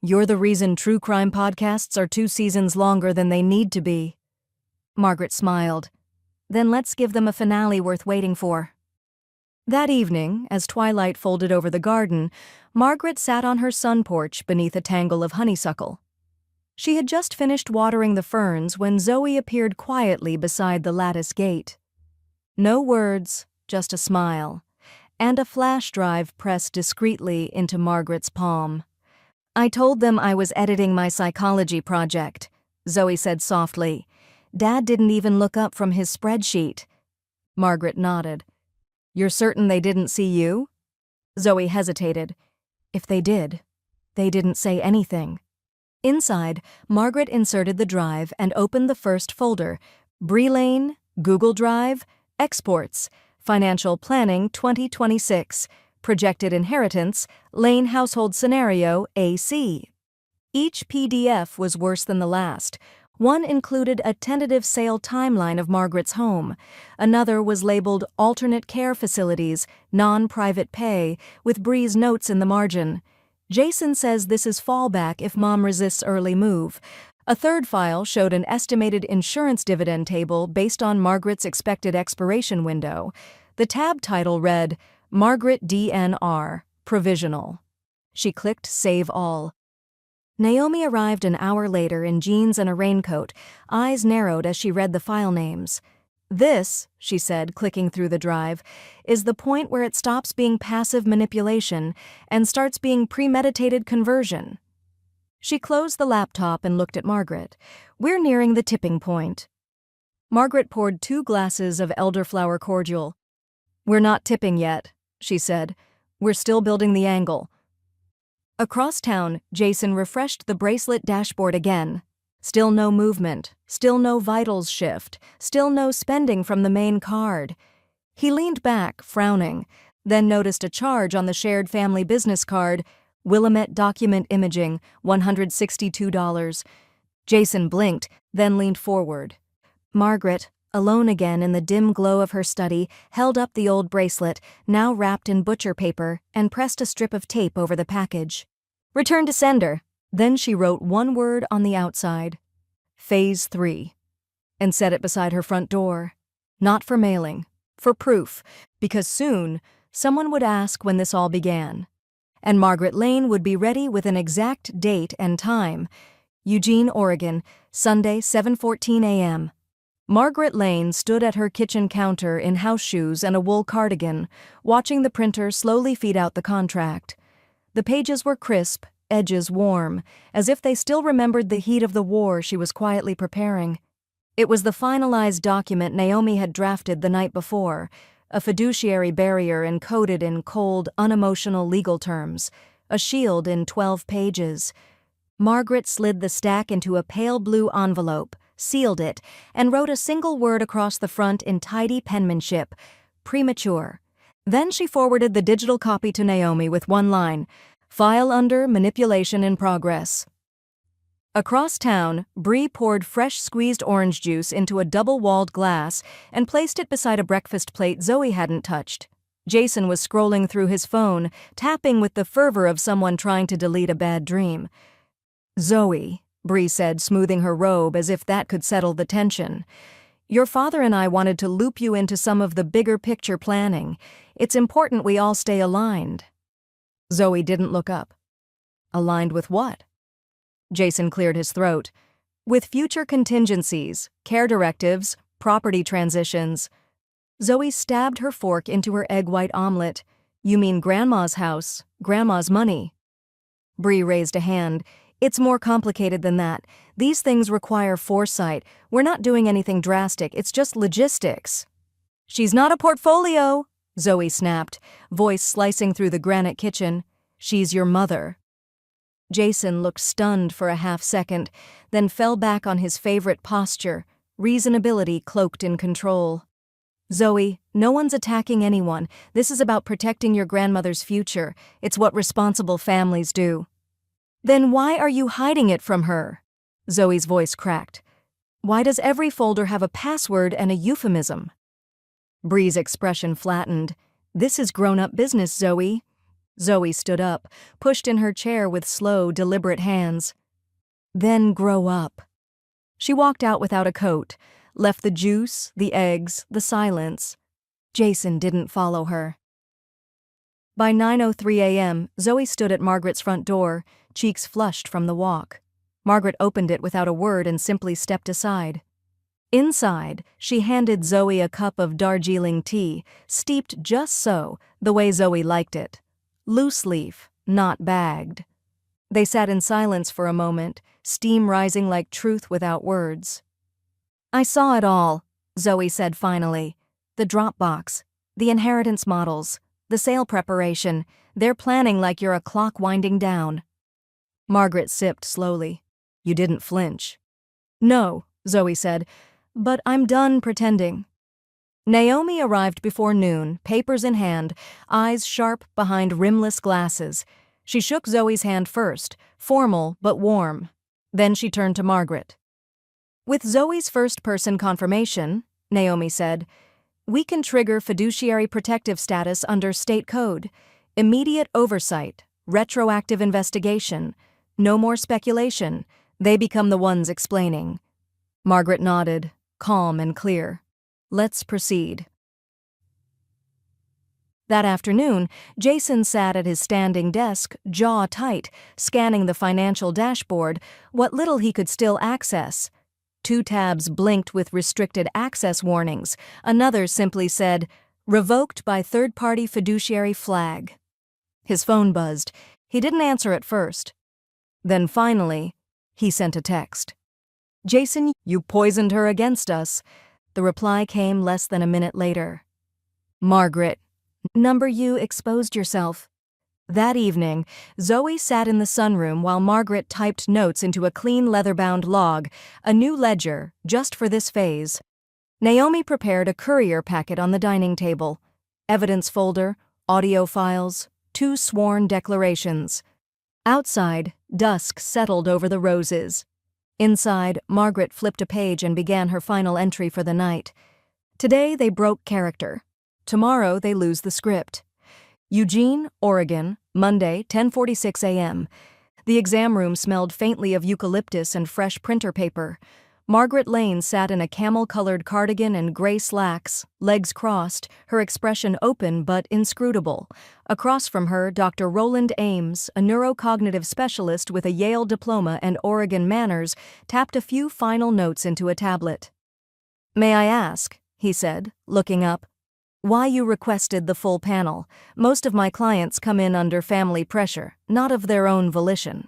"You're the reason true crime podcasts are 2 seasons longer than they need to be." Margaret smiled. "Then let's give them a finale worth waiting for." That evening, as twilight folded over the garden, Margaret sat on her sun porch beneath a tangle of honeysuckle. She had just finished watering the ferns when Zoe appeared quietly beside the lattice gate. No words, just a smile, and a flash drive pressed discreetly into Margaret's palm. "I told them I was editing my psychology project," Zoe said softly. "Dad didn't even look up from his spreadsheet." Margaret nodded. "You're certain they didn't see you?" Zoe hesitated. "If they did, they didn't say anything." Inside, Margaret inserted the drive and opened the first folder: Bree Lane, Google Drive, Exports, Financial Planning 2026, Projected Inheritance, Lane Household Scenario AC. Each PDF was worse than the last. One included a tentative sale timeline of Margaret's home. Another was labeled Alternate Care Facilities, Non-Private Pay, with Bree's notes in the margin. "Jason says this is fallback if Mom resists early move." A third file showed an estimated insurance dividend table based on Margaret's expected expiration window. The tab title read, Margaret DNR, Provisional. She clicked Save All. Naomi arrived an hour later in jeans and a raincoat, eyes narrowed as she read the file names. "This," she said, clicking through the drive, "is the point where it stops being passive manipulation and starts being premeditated conversion." She closed the laptop and looked at Margaret. "We're nearing the tipping point." Margaret poured 2 glasses of elderflower cordial. "We're not tipping yet," she said. "We're still building the angle." Across town, Jason refreshed the bracelet dashboard again. Still no movement, still no vitals shift, still no spending from the main card. He leaned back, frowning, then noticed a charge on the shared family business card, Willamette Document Imaging, $162. Jason blinked, then leaned forward. Margaret, alone again in the dim glow of her study, held up the old bracelet, now wrapped in butcher paper, and pressed a strip of tape over the package. "Return to sender." Then she wrote one word on the outside, Phase 3, and set it beside her front door. Not for mailing, for proof, because soon someone would ask when this all began. And Margaret Lane would be ready with an exact date and time. Eugene, Oregon, Sunday, 7:14 a.m. Margaret Lane stood at her kitchen counter in house shoes and a wool cardigan, watching the printer slowly feed out the contract. The pages were crisp, edges warm, as if they still remembered the heat of the war she was quietly preparing. It was the finalized document Naomi had drafted the night before, a fiduciary barrier encoded in cold, unemotional legal terms, a shield in 12 pages. Margaret slid the stack into a pale blue envelope, sealed it, and wrote a single word across the front in tidy penmanship, premature. Then she forwarded the digital copy to Naomi with one line, "File under manipulation in progress." Across town, Bree poured fresh squeezed orange juice into a double-walled glass and placed it beside a breakfast plate Zoe hadn't touched. Jason was scrolling through his phone, tapping with the fervor of someone trying to delete a bad dream. "Zoe," Bree said, smoothing her robe as if that could settle the tension. "Your father and I wanted to loop you into some of the bigger picture planning. It's important we all stay aligned." Zoe didn't look up. Aligned with what? Jason cleared his throat. With future contingencies, care directives, property transitions. Zoe stabbed her fork into her egg white omelet. You mean Grandma's house, Grandma's money. Bree raised a hand. It's more complicated than that. These things require foresight. We're not doing anything drastic, it's just logistics. She's not a portfolio, Zoe snapped, voice slicing through the granite kitchen. She's your mother. Jason looked stunned for a half-second, then fell back on his favorite posture, reasonability cloaked in control. Zoe, no one's attacking anyone. This is about protecting your grandmother's future. It's what responsible families do. Then why are you hiding it from her? Zoe's voice cracked. Why does every folder have a password and a euphemism? Bree's expression flattened. This is grown-up business, Zoe. Zoe stood up, pushed in her chair with slow, deliberate hands. Then grow up. She walked out without a coat, left the juice, the eggs, the silence. Jason didn't follow her. By 9:03 a.m., Zoe stood at Margaret's front door, cheeks flushed from the walk. Margaret opened it without a word and simply stepped aside. Inside, she handed Zoe a cup of Darjeeling tea, steeped just so, the way Zoe liked it. Loose leaf, not bagged. They sat in silence for a moment, steam rising like truth without words. I saw it all, Zoe said finally. The drop box, the inheritance models, the sale preparation. They're planning like you're a clock winding down. Margaret sipped slowly. You didn't flinch. No, Zoe said, but I'm done pretending. Naomi arrived before noon, papers in hand, eyes sharp behind rimless glasses. She shook Zoe's hand first, formal but warm. Then she turned to Margaret. With Zoe's first-person confirmation, Naomi said, we can trigger fiduciary protective status under state code, immediate oversight, retroactive investigation, no more speculation. They become the ones explaining. Margaret nodded, calm and clear. Let's proceed. That afternoon, Jason sat at his standing desk, jaw tight, scanning the financial dashboard, what little he could still access. 2 tabs blinked with restricted access warnings. Another simply said, revoked by third-party fiduciary flag. His phone buzzed. He didn't answer at first. Then finally, he sent a text. Jason, you poisoned her against us. The reply came less than a minute later. Margaret, number you exposed yourself. That evening, Zoe sat in the sunroom while Margaret typed notes into a clean leather-bound log, a new ledger, just for this phase. Naomi prepared a courier packet on the dining table. Evidence folder, audio files, 2 sworn declarations. Outside, dusk settled over the roses. Inside, Margaret flipped a page and began her final entry for the night. Today they broke character. Tomorrow they lose the script. Eugene, Oregon, Monday, 10:46 a.m. The exam room smelled faintly of eucalyptus and fresh printer paper. Margaret Lane sat in a camel-colored cardigan and gray slacks, legs crossed, her expression open but inscrutable. Across from her, Dr. Roland Ames, a neurocognitive specialist with a Yale diploma and Oregon manners, tapped a few final notes into a tablet. May I ask, he said, looking up, why you requested the full panel? Most of my clients come in under family pressure, not of their own volition.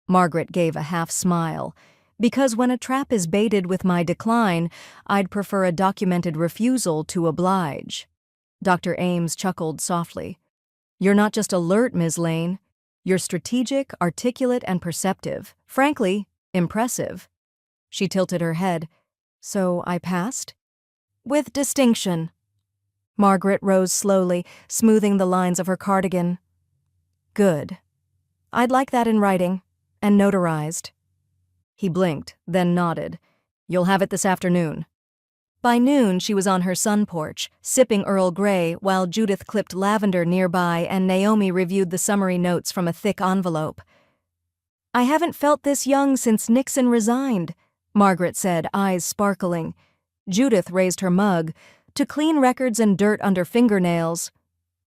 Margaret gave a half-smile. Because when a trap is baited with my decline, I'd prefer a documented refusal to oblige. Dr. Ames chuckled softly. You're not just alert, Ms. Lane. You're strategic, articulate, and perceptive. Frankly, impressive. She tilted her head. So I passed? With distinction. Margaret rose slowly, smoothing the lines of her cardigan. Good. I'd like that in writing, and notarized. He blinked, then nodded. You'll have it this afternoon. By noon, she was on her sun porch, sipping Earl Grey while Judith clipped lavender nearby and Naomi reviewed the summary notes from a thick envelope. I haven't felt this young since Nixon resigned, Margaret said, eyes sparkling. Judith raised her mug. To clean records and dirt under fingernails.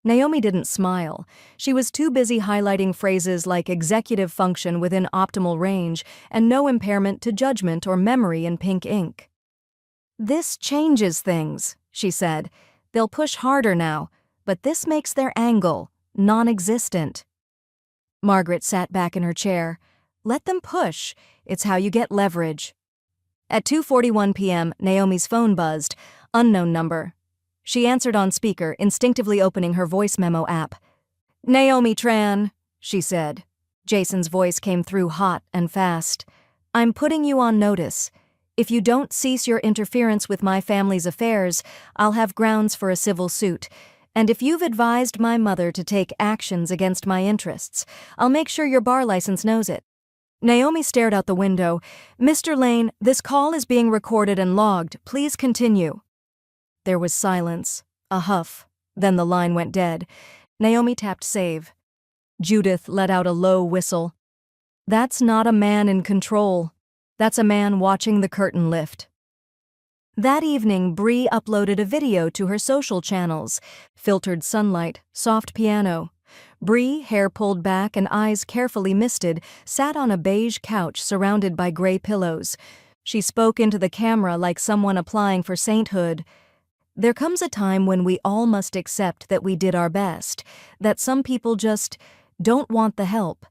Naomi didn't smile. She was too busy highlighting phrases like executive function within optimal range and no impairment to judgment or memory in pink ink. "This changes things," she said. "They'll push harder now, but this makes their angle non-existent." Margaret sat back in her chair. "Let them push. It's how you get leverage." At 2:41 p.m., Naomi's phone buzzed. Unknown number. She answered on speaker, instinctively opening her voice memo app. "Naomi Tran," she said. Jason's voice came through hot and fast. "I'm putting you on notice. If you don't cease your interference with my family's affairs, I'll have grounds for a civil suit. And if you've advised my mother to take actions against my interests, I'll make sure your bar license knows it." Naomi stared out the window. "Mr. Lane, this call is being recorded and logged. Please continue." There was silence, a huff, then the line went dead. Naomi tapped save. Judith let out a low whistle. "That's not a man in control. That's a man watching the curtain lift." That evening, Bree uploaded a video to her social channels. Filtered sunlight, soft piano. Bree, hair pulled back and eyes carefully misted, sat on a beige couch surrounded by gray pillows. She spoke into the camera like someone applying for sainthood. "There comes a time when we all must accept that we did our best, that some people just don't want the help.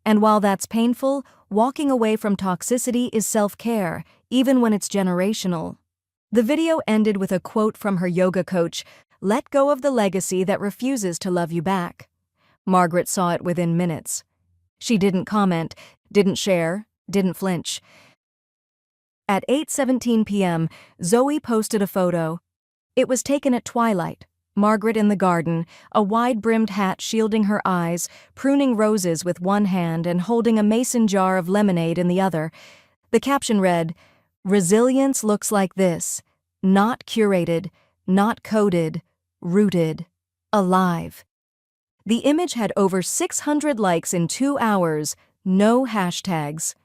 And while that's painful, walking away from toxicity is self-care, even when it's generational." The video ended with a quote from her yoga coach, "Let go of the legacy that refuses to love you back." Margaret saw it within minutes. She didn't comment, didn't share, didn't flinch. At 8:17 p.m., Zoe posted a photo. It was taken at twilight, Margaret in the garden, a wide-brimmed hat shielding her eyes, pruning roses with one hand and holding a mason jar of lemonade in the other. The caption read, "Resilience looks like this, not curated, not coded, rooted, alive." The image had over 600 likes in 2 hours, no hashtags.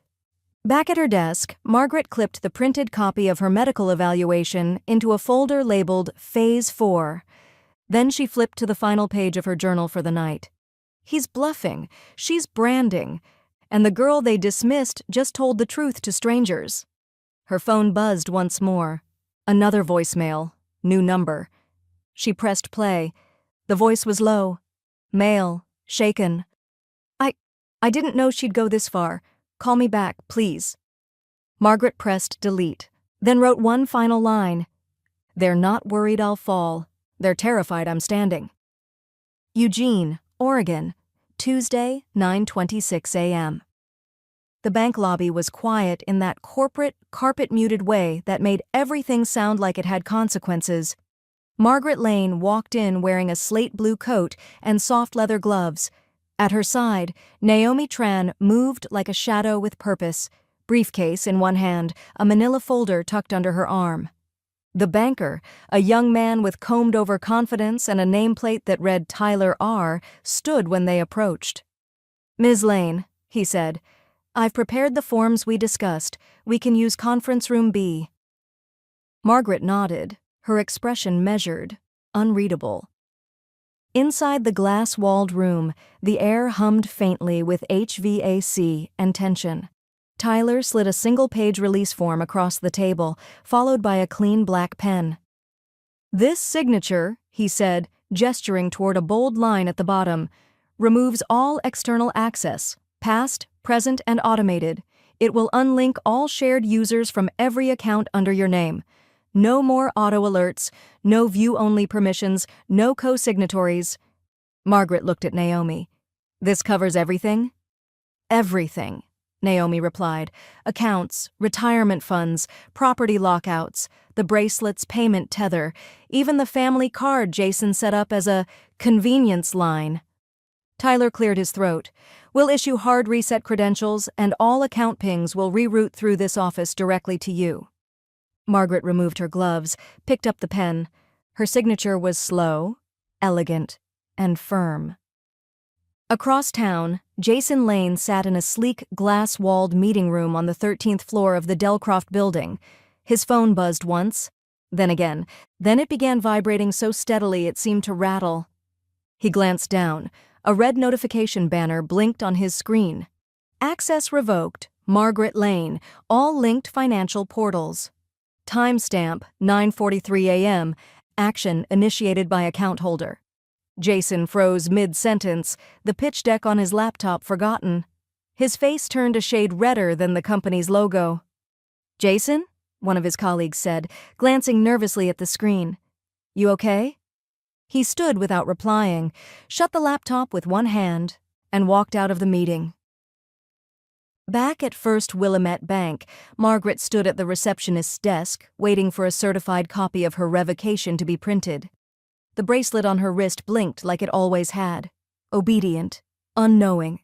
Back at her desk, Margaret clipped the printed copy of her medical evaluation into a folder labeled Phase 4. Then she flipped to the final page of her journal for the night. He's bluffing, she's branding, and the girl they dismissed just told the truth to strangers. Her phone buzzed once more. Another voicemail, new number. She pressed play. The voice was low. Male, shaken. I didn't know she'd go this far. Call me back, please." Margaret pressed delete, then wrote one final line. "They're not worried I'll fall. They're terrified I'm standing." Eugene, Oregon, Tuesday, 9:26 a.m. The bank lobby was quiet in that corporate, carpet-muted way that made everything sound like it had consequences. Margaret Lane walked in wearing a slate blue coat and soft leather gloves. At her side, Naomi Tran moved like a shadow with purpose, briefcase in one hand, a manila folder tucked under her arm. The banker, a young man with combed-over confidence and a nameplate that read Tyler R., stood when they approached. "Ms. Lane," he said, "I've prepared the forms we discussed. We can use conference room B." Margaret nodded, her expression measured, unreadable. Inside the glass-walled room, the air hummed faintly with HVAC and tension. Tyler slid a single-page release form across the table, followed by a clean black pen. "This signature," he said, gesturing toward a bold line at the bottom, "removes all external access, past, present, and automated. It will unlink all shared users from every account under your name. No more auto alerts, no view-only permissions, no co-signatories." Margaret looked at Naomi. "This covers everything?" "Everything," Naomi replied. "Accounts, retirement funds, property lockouts, the bracelet's payment tether, even the family card Jason set up as a convenience line." Tyler cleared his throat. "We'll issue hard reset credentials, and all account pings will reroute through this office directly to you." Margaret removed her gloves, picked up the pen. Her signature was slow, elegant, and firm. Across town, Jason Lane sat in a sleek, glass-walled meeting room on the 13th floor of the Delcroft building. His phone buzzed once, then again. Then it began vibrating so steadily it seemed to rattle. He glanced down. A red notification banner blinked on his screen. Access revoked. Margaret Lane. All linked financial portals. Timestamp 9:43 a.m. Action initiated by account holder. Jason froze mid-sentence, the pitch deck on his laptop forgotten. His face turned a shade redder than the company's logo. "Jason?" one of his colleagues said, glancing nervously at the screen. "You okay?" He stood without replying, shut the laptop with one hand, and walked out of the meeting. Back at First Willamette Bank, Margaret stood at the receptionist's desk, waiting for a certified copy of her revocation to be printed. The bracelet on her wrist blinked like it always had. Obedient, unknowing.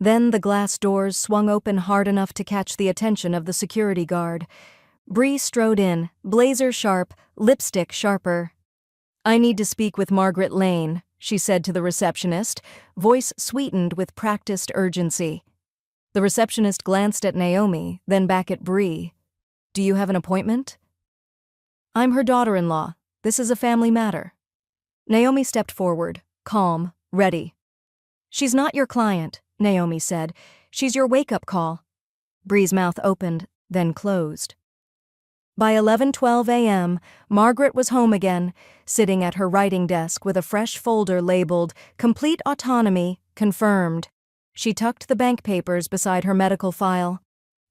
Then the glass doors swung open hard enough to catch the attention of the security guard. Bree strode in, blazer sharp, lipstick sharper. "I need to speak with Margaret Lane," she said to the receptionist, voice sweetened with practiced urgency. The receptionist glanced at Naomi, then back at Bree. "Do you have an appointment?" "I'm her daughter-in-law. This is a family matter." Naomi stepped forward, calm, ready. "She's not your client," Naomi said. "She's your wake-up call." Bree's mouth opened, then closed. By 11:12 a.m., Margaret was home again, sitting at her writing desk with a fresh folder labeled "Complete Autonomy, Confirmed." She tucked the bank papers beside her medical file.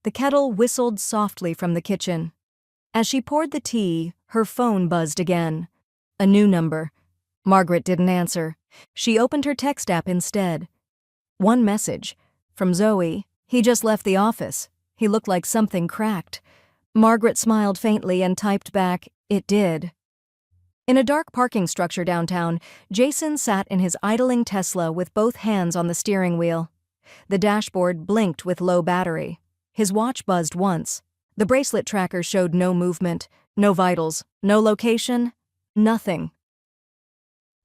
The kettle whistled softly from the kitchen. As she poured the tea, her phone buzzed again. A new number. Margaret didn't answer. She opened her text app instead. One message. From Zoe. "He just left the office. He looked like something cracked." Margaret smiled faintly and typed back, "It did." In a dark parking structure downtown, Jason sat in his idling Tesla with both hands on the steering wheel. The dashboard blinked with low battery. His watch buzzed once. The bracelet tracker showed no movement, no vitals, no location, nothing.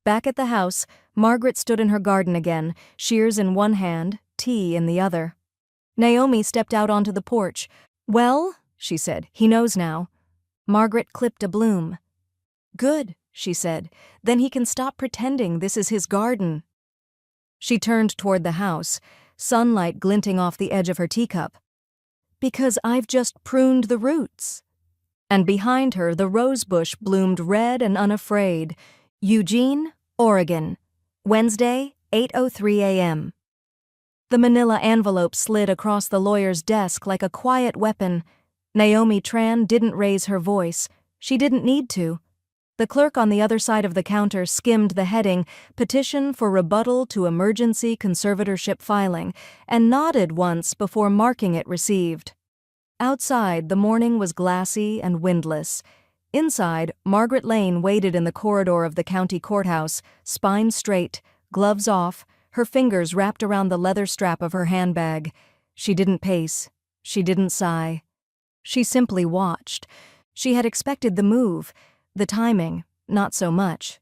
Back at the house, Margaret stood in her garden again, shears in one hand, tea in the other. Naomi stepped out onto the porch. "Well," she said, "he knows now." Margaret clipped a bloom. "Good," she said, "then he can stop pretending this is his garden." She turned toward the house, sunlight glinting off the edge of her teacup. "Because I've just pruned the roots." And behind her, the rosebush bloomed red and unafraid. Eugene, Oregon. Wednesday, 8:03 a.m. The manila envelope slid across the lawyer's desk like a quiet weapon. Naomi Tran didn't raise her voice. She didn't need to. The clerk on the other side of the counter skimmed the heading, "Petition for Rebuttal to Emergency Conservatorship Filing," and nodded once before marking it received. Outside, the morning was glassy and windless. Inside, Margaret Lane waited in the corridor of the county courthouse, spine straight, gloves off, her fingers wrapped around the leather strap of her handbag. She didn't pace. She didn't sigh. She simply watched. She had expected the move. The timing, not so much.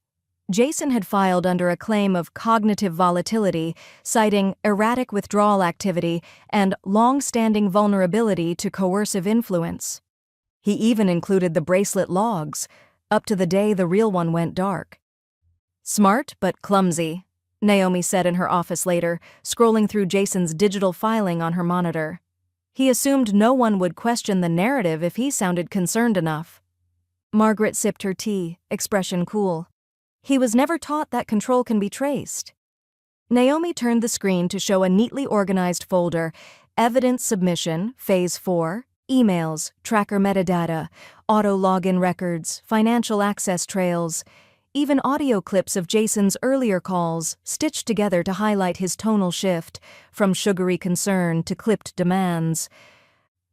Jason had filed under a claim of cognitive volatility, citing erratic withdrawal activity and long-standing vulnerability to coercive influence. He even included the bracelet logs, up to the day the real one went dark. "Smart but clumsy," Naomi said in her office later, scrolling through Jason's digital filing on her monitor. He assumed no one would question the narrative if he sounded concerned enough. Margaret sipped her tea, expression cool. He was never taught that control can be traced. Naomi turned the screen to show a neatly organized folder: evidence submission, phase 4, emails, tracker metadata, auto login records, financial access trails, even audio clips of Jason's earlier calls, stitched together to highlight his tonal shift, from sugary concern to clipped demands.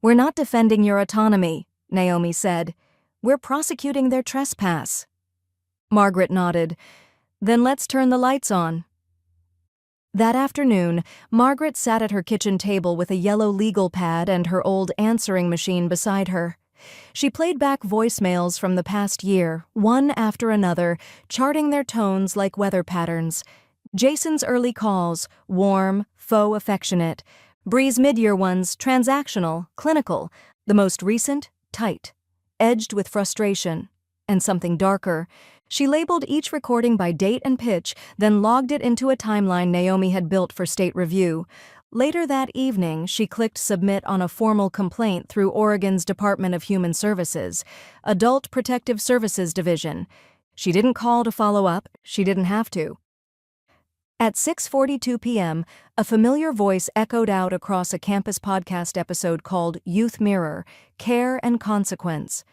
"We're not defending your autonomy," Naomi said. "We're prosecuting their trespass." Margaret nodded. "Then let's turn the lights on." That afternoon, Margaret sat at her kitchen table with a yellow legal pad and her old answering machine beside her. She played back voicemails from the past year, one after another, charting their tones like weather patterns. Jason's early calls, warm, faux affectionate. Bree's mid-year ones, transactional, clinical. The most recent, tight, edged with frustration. And something darker. She labeled each recording by date and pitch, then logged it into a timeline Naomi had built for state review. Later that evening, she clicked submit on a formal complaint through Oregon's Department of Human Services, Adult Protective Services Division. She didn't call to follow up. She didn't have to. At 6:42 p.m., a familiar voice echoed out across a campus podcast episode called Youth Mirror, Care and Consequence.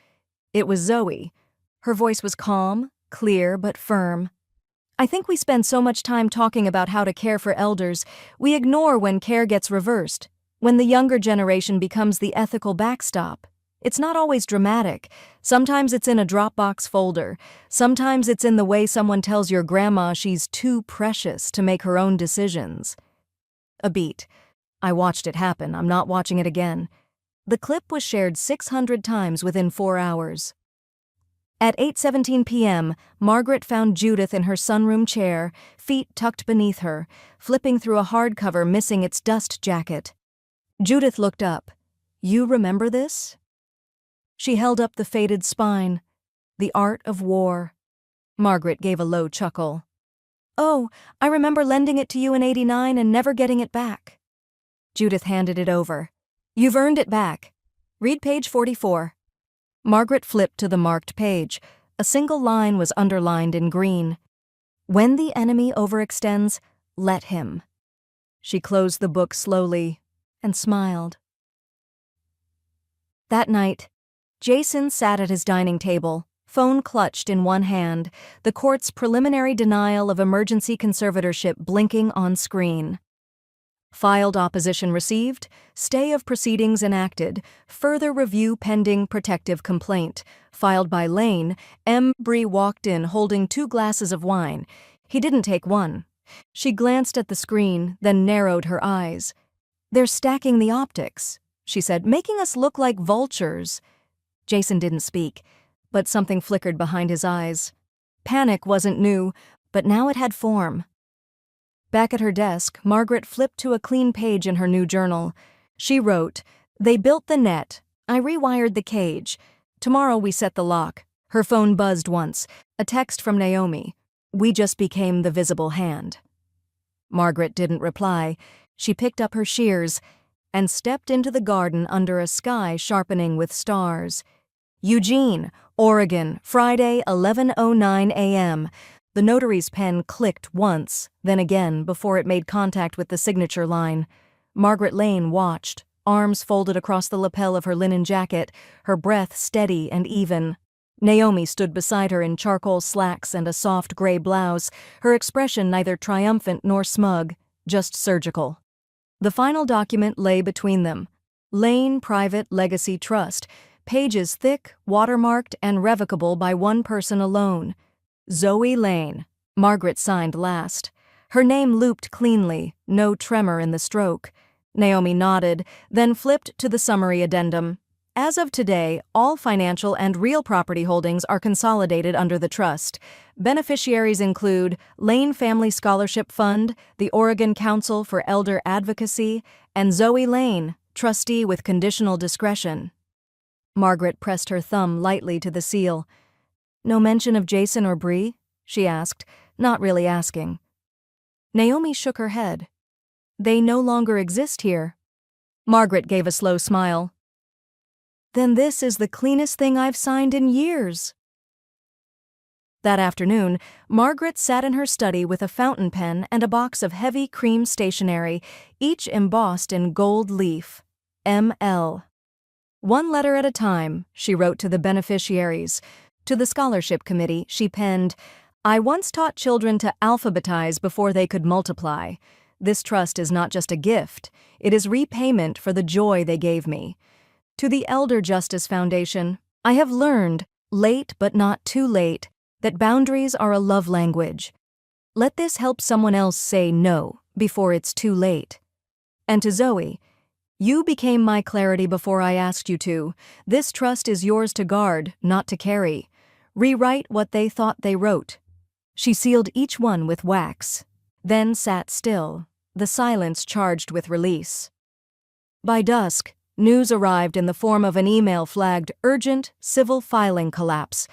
It was Zoe. Her voice was calm, clear, but firm. I think we spend so much time talking about how to care for elders, we ignore when care gets reversed, when the younger generation becomes the ethical backstop. It's not always dramatic. Sometimes it's in a Dropbox folder. Sometimes it's in the way someone tells your grandma she's too precious to make her own decisions. A beat. I watched it happen. I'm not watching it again. The clip was shared 600 times within 4 hours. At 8:17 p.m., Margaret found Judith in her sunroom chair, feet tucked beneath her, flipping through a hardcover missing its dust jacket. Judith looked up. "You remember this?" She held up the faded spine. The Art of War. Margaret gave a low chuckle. "Oh, I remember lending it to you in '89 and never getting it back." Judith handed it over. "You've earned it back. Read page 44. Margaret flipped to the marked page. A single line was underlined in green. "When the enemy overextends, let him." She closed the book slowly and smiled. That night, Jason sat at his dining table, phone clutched in one hand, the court's preliminary denial of emergency conservatorship blinking on screen. Filed opposition received, stay of proceedings enacted, further review pending protective complaint. Filed by Lane, M. Bree walked in holding 2 glasses of wine. He didn't take one. She glanced at the screen, then narrowed her eyes. "They're stacking the optics," she said, "making us look like vultures." Jason didn't speak, but something flickered behind his eyes. Panic wasn't new, but now it had form. Back at her desk, Margaret flipped to a clean page in her new journal. She wrote, "They built the net. I rewired the cage. Tomorrow we set the lock." Her phone buzzed once. A text from Naomi. "We just became the visible hand." Margaret didn't reply. She picked up her shears and stepped into the garden under a sky sharpening with stars. Eugene, Oregon, Friday, 11:09 a.m. The notary's pen clicked once, then again before it made contact with the signature line. Margaret Lane watched, arms folded across the lapel of her linen jacket, her breath steady and even. Naomi stood beside her in charcoal slacks and a soft gray blouse, her expression neither triumphant nor smug, just surgical. The final document lay between them. Lane Private Legacy Trust, pages thick, watermarked, and revocable by one person alone. Zoe Lane. Margaret signed last. Her name looped cleanly, no tremor in the stroke. Naomi nodded, then flipped to the summary addendum. As of today, all financial and real property holdings are consolidated under the trust. Beneficiaries include Lane Family Scholarship Fund, the Oregon Council for Elder Advocacy, and Zoe Lane, trustee with conditional discretion. Margaret pressed her thumb lightly to the seal. "No mention of Jason or Bree?" she asked, not really asking. Naomi shook her head. "They no longer exist here." Margaret gave a slow smile. "Then this is the cleanest thing I've signed in years." That afternoon, Margaret sat in her study with a fountain pen and a box of heavy cream stationery, each embossed in gold leaf. M.L. "One letter at a time," she wrote to the beneficiaries. To the scholarship committee, she penned, "I once taught children to alphabetize before they could multiply. This trust is not just a gift, it is repayment for the joy they gave me." To the Elder Justice Foundation, "I have learned, late but not too late, that boundaries are a love language. Let this help someone else say no before it's too late." And to Zoe, "You became my clarity before I asked you to. This trust is yours to guard, not to carry. Rewrite what they thought they wrote." She sealed each one with wax, then sat still, the silence charged with release. By dusk, news arrived in the form of an email flagged urgent civil filing collapse.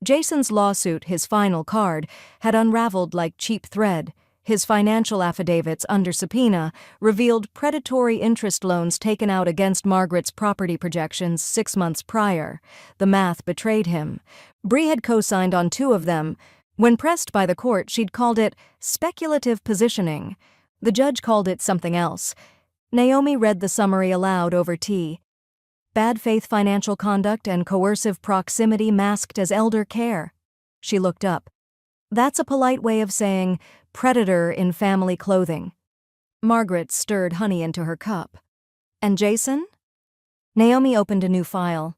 Jason's lawsuit, his final card, had unraveled like cheap thread. His financial affidavits under subpoena revealed predatory interest loans taken out against Margaret's property projections 6 months prior. The math betrayed him. Bree had co-signed on 2 of them. When pressed by the court, she'd called it speculative positioning. The judge called it something else. Naomi read the summary aloud over tea. Bad faith financial conduct and coercive proximity masked as elder care. She looked up. That's a polite way of saying predator in family clothing. Margaret stirred honey into her cup. And Jason? Naomi opened a new file.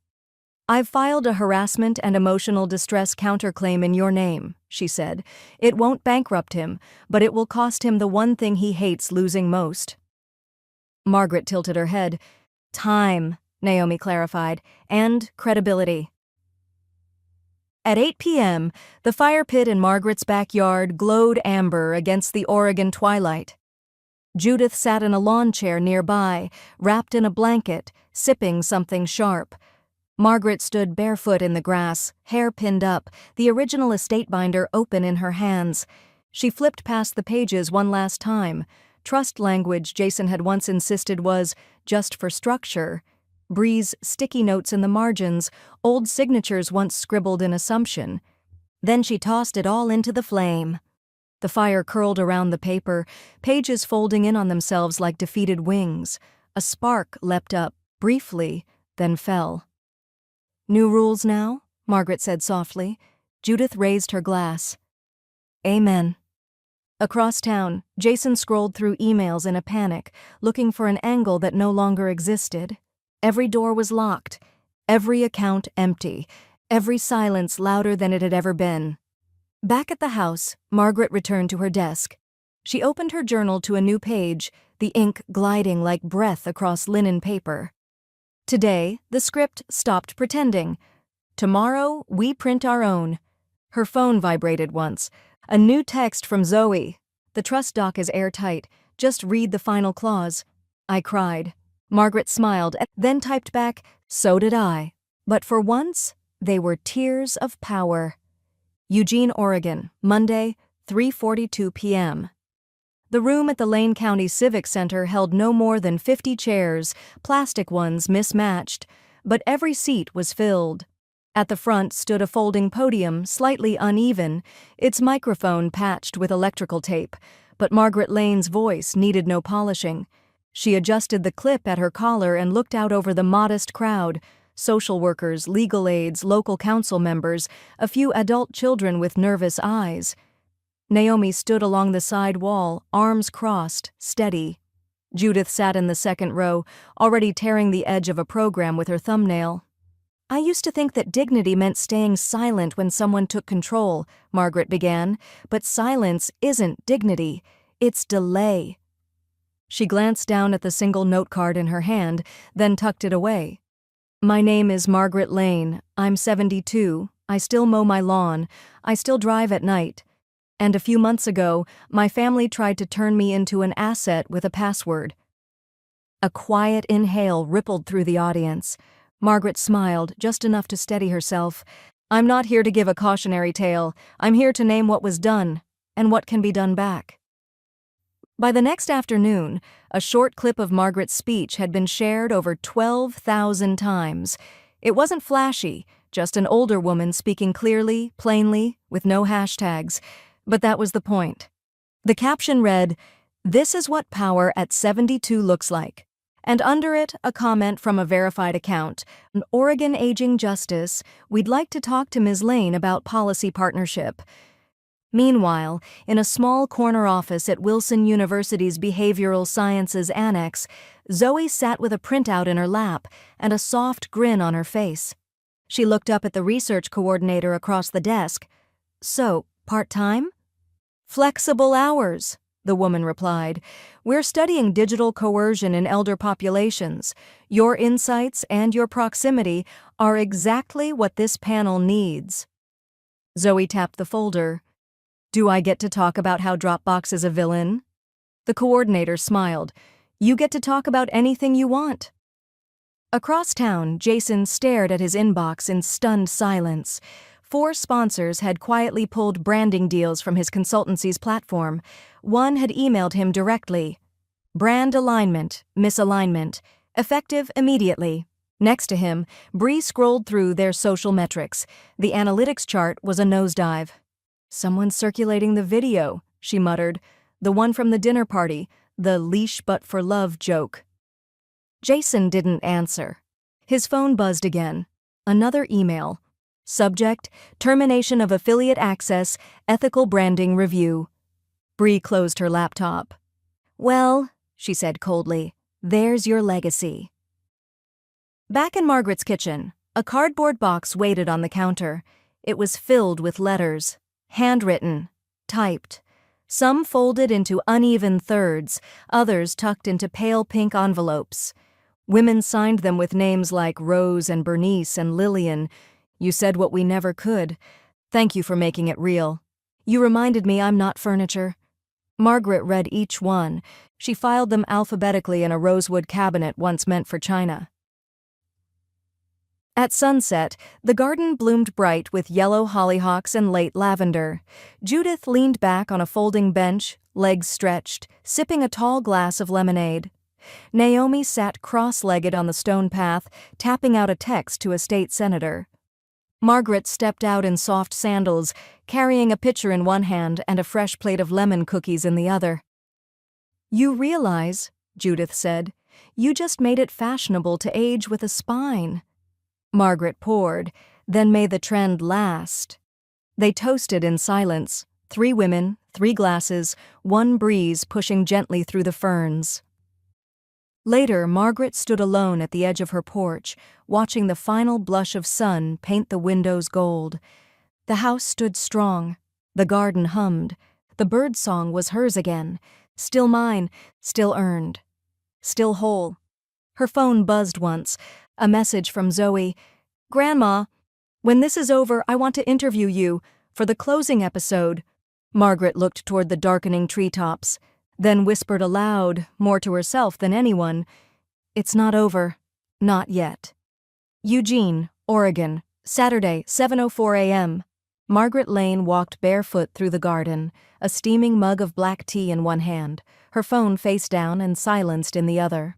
I've filed a harassment and emotional distress counterclaim in your name, she said. It won't bankrupt him, but it will cost him the one thing he hates losing most. Margaret tilted her head. Time, Naomi clarified, and credibility. At 8 p.m., the fire pit in Margaret's backyard glowed amber against the Oregon twilight. Judith sat in a lawn chair nearby, wrapped in a blanket, sipping something sharp. Margaret stood barefoot in the grass, hair pinned up, the original estate binder open in her hands. She flipped past the pages one last time. Trust language Jason had once insisted was just for structure. Bree's sticky notes in the margins, old signatures once scribbled in assumption. Then she tossed it all into the flame. The fire curled around the paper, pages folding in on themselves like defeated wings. A spark leapt up, briefly, then fell. New rules now? Margaret said softly. Judith raised her glass. Amen. Across town, Jason scrolled through emails in a panic, looking for an angle that no longer existed. Every door was locked, every account empty, every silence louder than it had ever been. Back at the house, Margaret returned to her desk. She opened her journal to a new page, the ink gliding like breath across linen paper. Today, the script stopped pretending. Tomorrow, we print our own. Her phone vibrated once. A new text from Zoe. The trust doc is airtight. Just read the final clause. I cried. Margaret smiled, then typed back, so did I. But for once, they were tears of power. Eugene, Oregon, Monday, 3:42 p.m. The room at the Lane County Civic Center held no more than 50 chairs, plastic ones mismatched, but every seat was filled. At the front stood a folding podium, slightly uneven, its microphone patched with electrical tape, but Margaret Lane's voice needed no polishing. She adjusted the clip at her collar and looked out over the modest crowd, social workers, legal aides, local council members, a few adult children with nervous eyes. Naomi stood along the side wall, arms crossed, steady. Judith sat in the second row, already tearing the edge of a program with her thumbnail. I used to think that dignity meant staying silent when someone took control, Margaret began, but silence isn't dignity, it's delay. She glanced down at the single note card in her hand, then tucked it away. My name is Margaret Lane. I'm 72. I still mow my lawn. I still drive at night. And a few months ago, my family tried to turn me into an asset with a password. A quiet inhale rippled through the audience. Margaret smiled, just enough to steady herself. I'm not here to give a cautionary tale. I'm here to name what was done, and what can be done back. By the next afternoon, a short clip of Margaret's speech had been shared over 12,000 times. It wasn't flashy, just an older woman speaking clearly, plainly, with no hashtags. But that was the point. The caption read, "This is what power at 72 looks like." And under it, a comment from a verified account. An Oregon Aging Justice, we'd like to talk to Ms. Lane about policy partnership. Meanwhile, in a small corner office at Wilson University's Behavioral Sciences Annex, Zoe sat with a printout in her lap and a soft grin on her face. She looked up at the research coordinator across the desk. So, part-time? Flexible hours, the woman replied. We're studying digital coercion in elder populations. Your insights and your proximity are exactly what this panel needs. Zoe tapped the folder. Do I get to talk about how Dropbox is a villain? The coordinator smiled. You get to talk about anything you want. Across town, Jason stared at his inbox in stunned silence. 4 sponsors had quietly pulled branding deals from his consultancy's platform. One had emailed him directly. Brand alignment, misalignment, effective immediately. Next to him, Bree scrolled through their social metrics. The analytics chart was a nosedive. "Someone's circulating the video," she muttered. "The one from the dinner party, the leash but for love joke." Jason didn't answer. His phone buzzed again. Another email. Subject: termination of affiliate access, ethical branding review. Bree closed her laptop. "Well," she said coldly, "there's your legacy." Back in Margaret's kitchen, a cardboard box waited on the counter. It was filled with letters, handwritten, typed. Some folded into uneven thirds, others tucked into pale pink envelopes. Women signed them with names like Rose and Bernice and Lillian. "You said what we never could. Thank you for making it real. You reminded me I'm not furniture." Margaret read each one. She filed them alphabetically in a rosewood cabinet once meant for china. At sunset, the garden bloomed bright with yellow hollyhocks and late lavender. Judith leaned back on a folding bench, legs stretched, sipping a tall glass of lemonade. Naomi sat cross-legged on the stone path, tapping out a text to a state senator. Margaret stepped out in soft sandals, carrying a pitcher in one hand and a fresh plate of lemon cookies in the other. "You realize," Judith said, "you just made it fashionable to age with a spine." Margaret poured, then made the trend last. They toasted in silence, 3 women, 3 glasses, one breeze pushing gently through the ferns. Later, Margaret stood alone at the edge of her porch, watching the final blush of sun paint the windows gold. The house stood strong. The garden hummed. The bird song was hers again. Still mine, still earned. Still whole. Her phone buzzed once. A message from Zoe. "Grandma, when this is over, I want to interview you for the closing episode." Margaret looked toward the darkening treetops, then whispered aloud, more to herself than anyone, "It's not over. Not yet." Eugene, Oregon, Saturday, 7:04 a.m. Margaret Lane walked barefoot through the garden, a steaming mug of black tea in one hand, her phone face down and silenced in the other.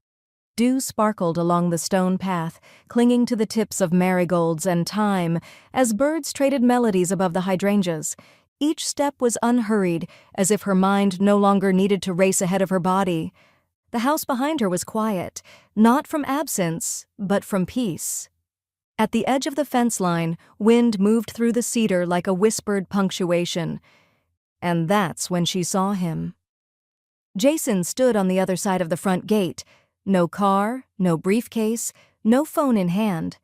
Dew sparkled along the stone path, clinging to the tips of marigolds and thyme as birds traded melodies above the hydrangeas. Each step was unhurried, as if her mind no longer needed to race ahead of her body. The house behind her was quiet, not from absence, but from peace. At the edge of the fence line, wind moved through the cedar like a whispered punctuation. And that's when she saw him. Jason stood on the other side of the front gate. No car, no briefcase, no phone in hand.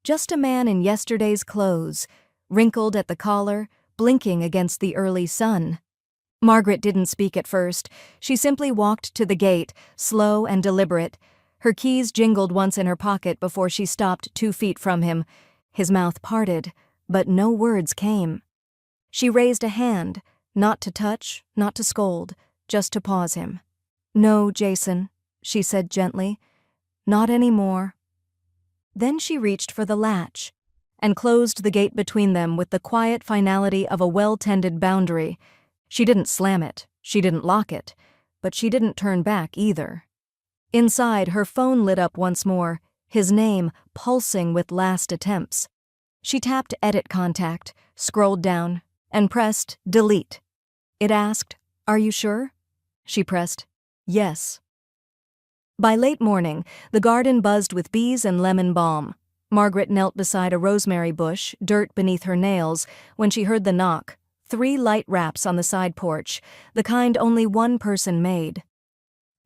Just a man in yesterday's clothes, wrinkled at the collar, blinking against the early sun. Margaret didn't speak at first. She simply walked to the gate, slow and deliberate. Her keys jingled once in her pocket before she stopped 2 feet from him. His mouth parted, but no words came. She raised a hand, not to touch, not to scold, just to pause him. "No, Jason," she said gently. "Not anymore." Then she reached for the latch and closed the gate between them with the quiet finality of a well-tended boundary. She didn't slam it, she didn't lock it, but she didn't turn back either. Inside, her phone lit up once more, his name pulsing with last attempts. She tapped Edit Contact, scrolled down, and pressed Delete. It asked, "Are you sure?" She pressed Yes. By late morning, the garden buzzed with bees and lemon balm. Margaret knelt beside a rosemary bush, dirt beneath her nails, when she heard the knock. 3 light raps on the side porch, the kind only one person made.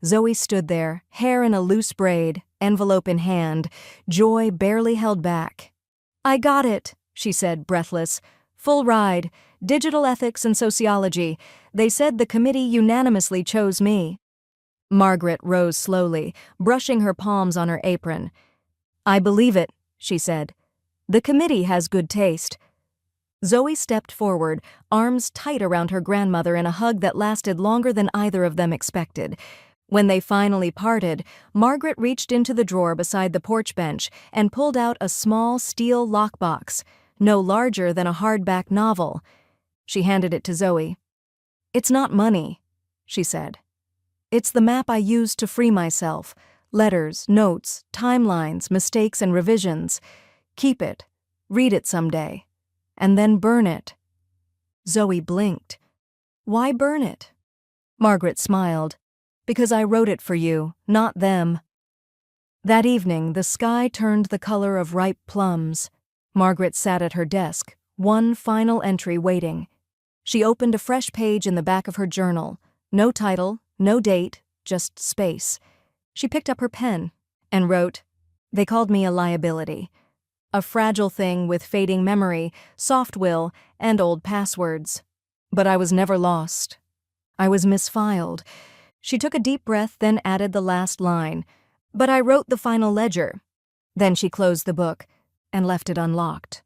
Zoe stood there, hair in a loose braid, envelope in hand, joy barely held back. "I got it," she said, breathless. "Full ride, digital ethics and sociology. They said the committee unanimously chose me." Margaret rose slowly, brushing her palms on her apron. "I believe it," she said. "The committee has good taste." Zoe stepped forward, arms tight around her grandmother in a hug that lasted longer than either of them expected. When they finally parted, Margaret reached into the drawer beside the porch bench and pulled out a small steel lockbox. no larger than a hardback novel. She handed it to Zoe. "It's not money," she said. "It's the map I used to free myself. Letters, notes, timelines, mistakes, and revisions. Keep it. Read it someday. And then burn it." Zoe blinked. "Why burn it?" Margaret smiled. "Because I wrote it for you, not them." That evening, the sky turned the color of ripe plums. Margaret sat at her desk, one final entry waiting. She opened a fresh page in the back of her journal. No title, no date, just space. She picked up her pen and wrote, "They called me a liability. A fragile thing with fading memory, soft will, and old passwords. But I was never lost. I was misfiled." She took a deep breath, then added the last line, "But I wrote the final ledger." Then she closed the book and left it unlocked.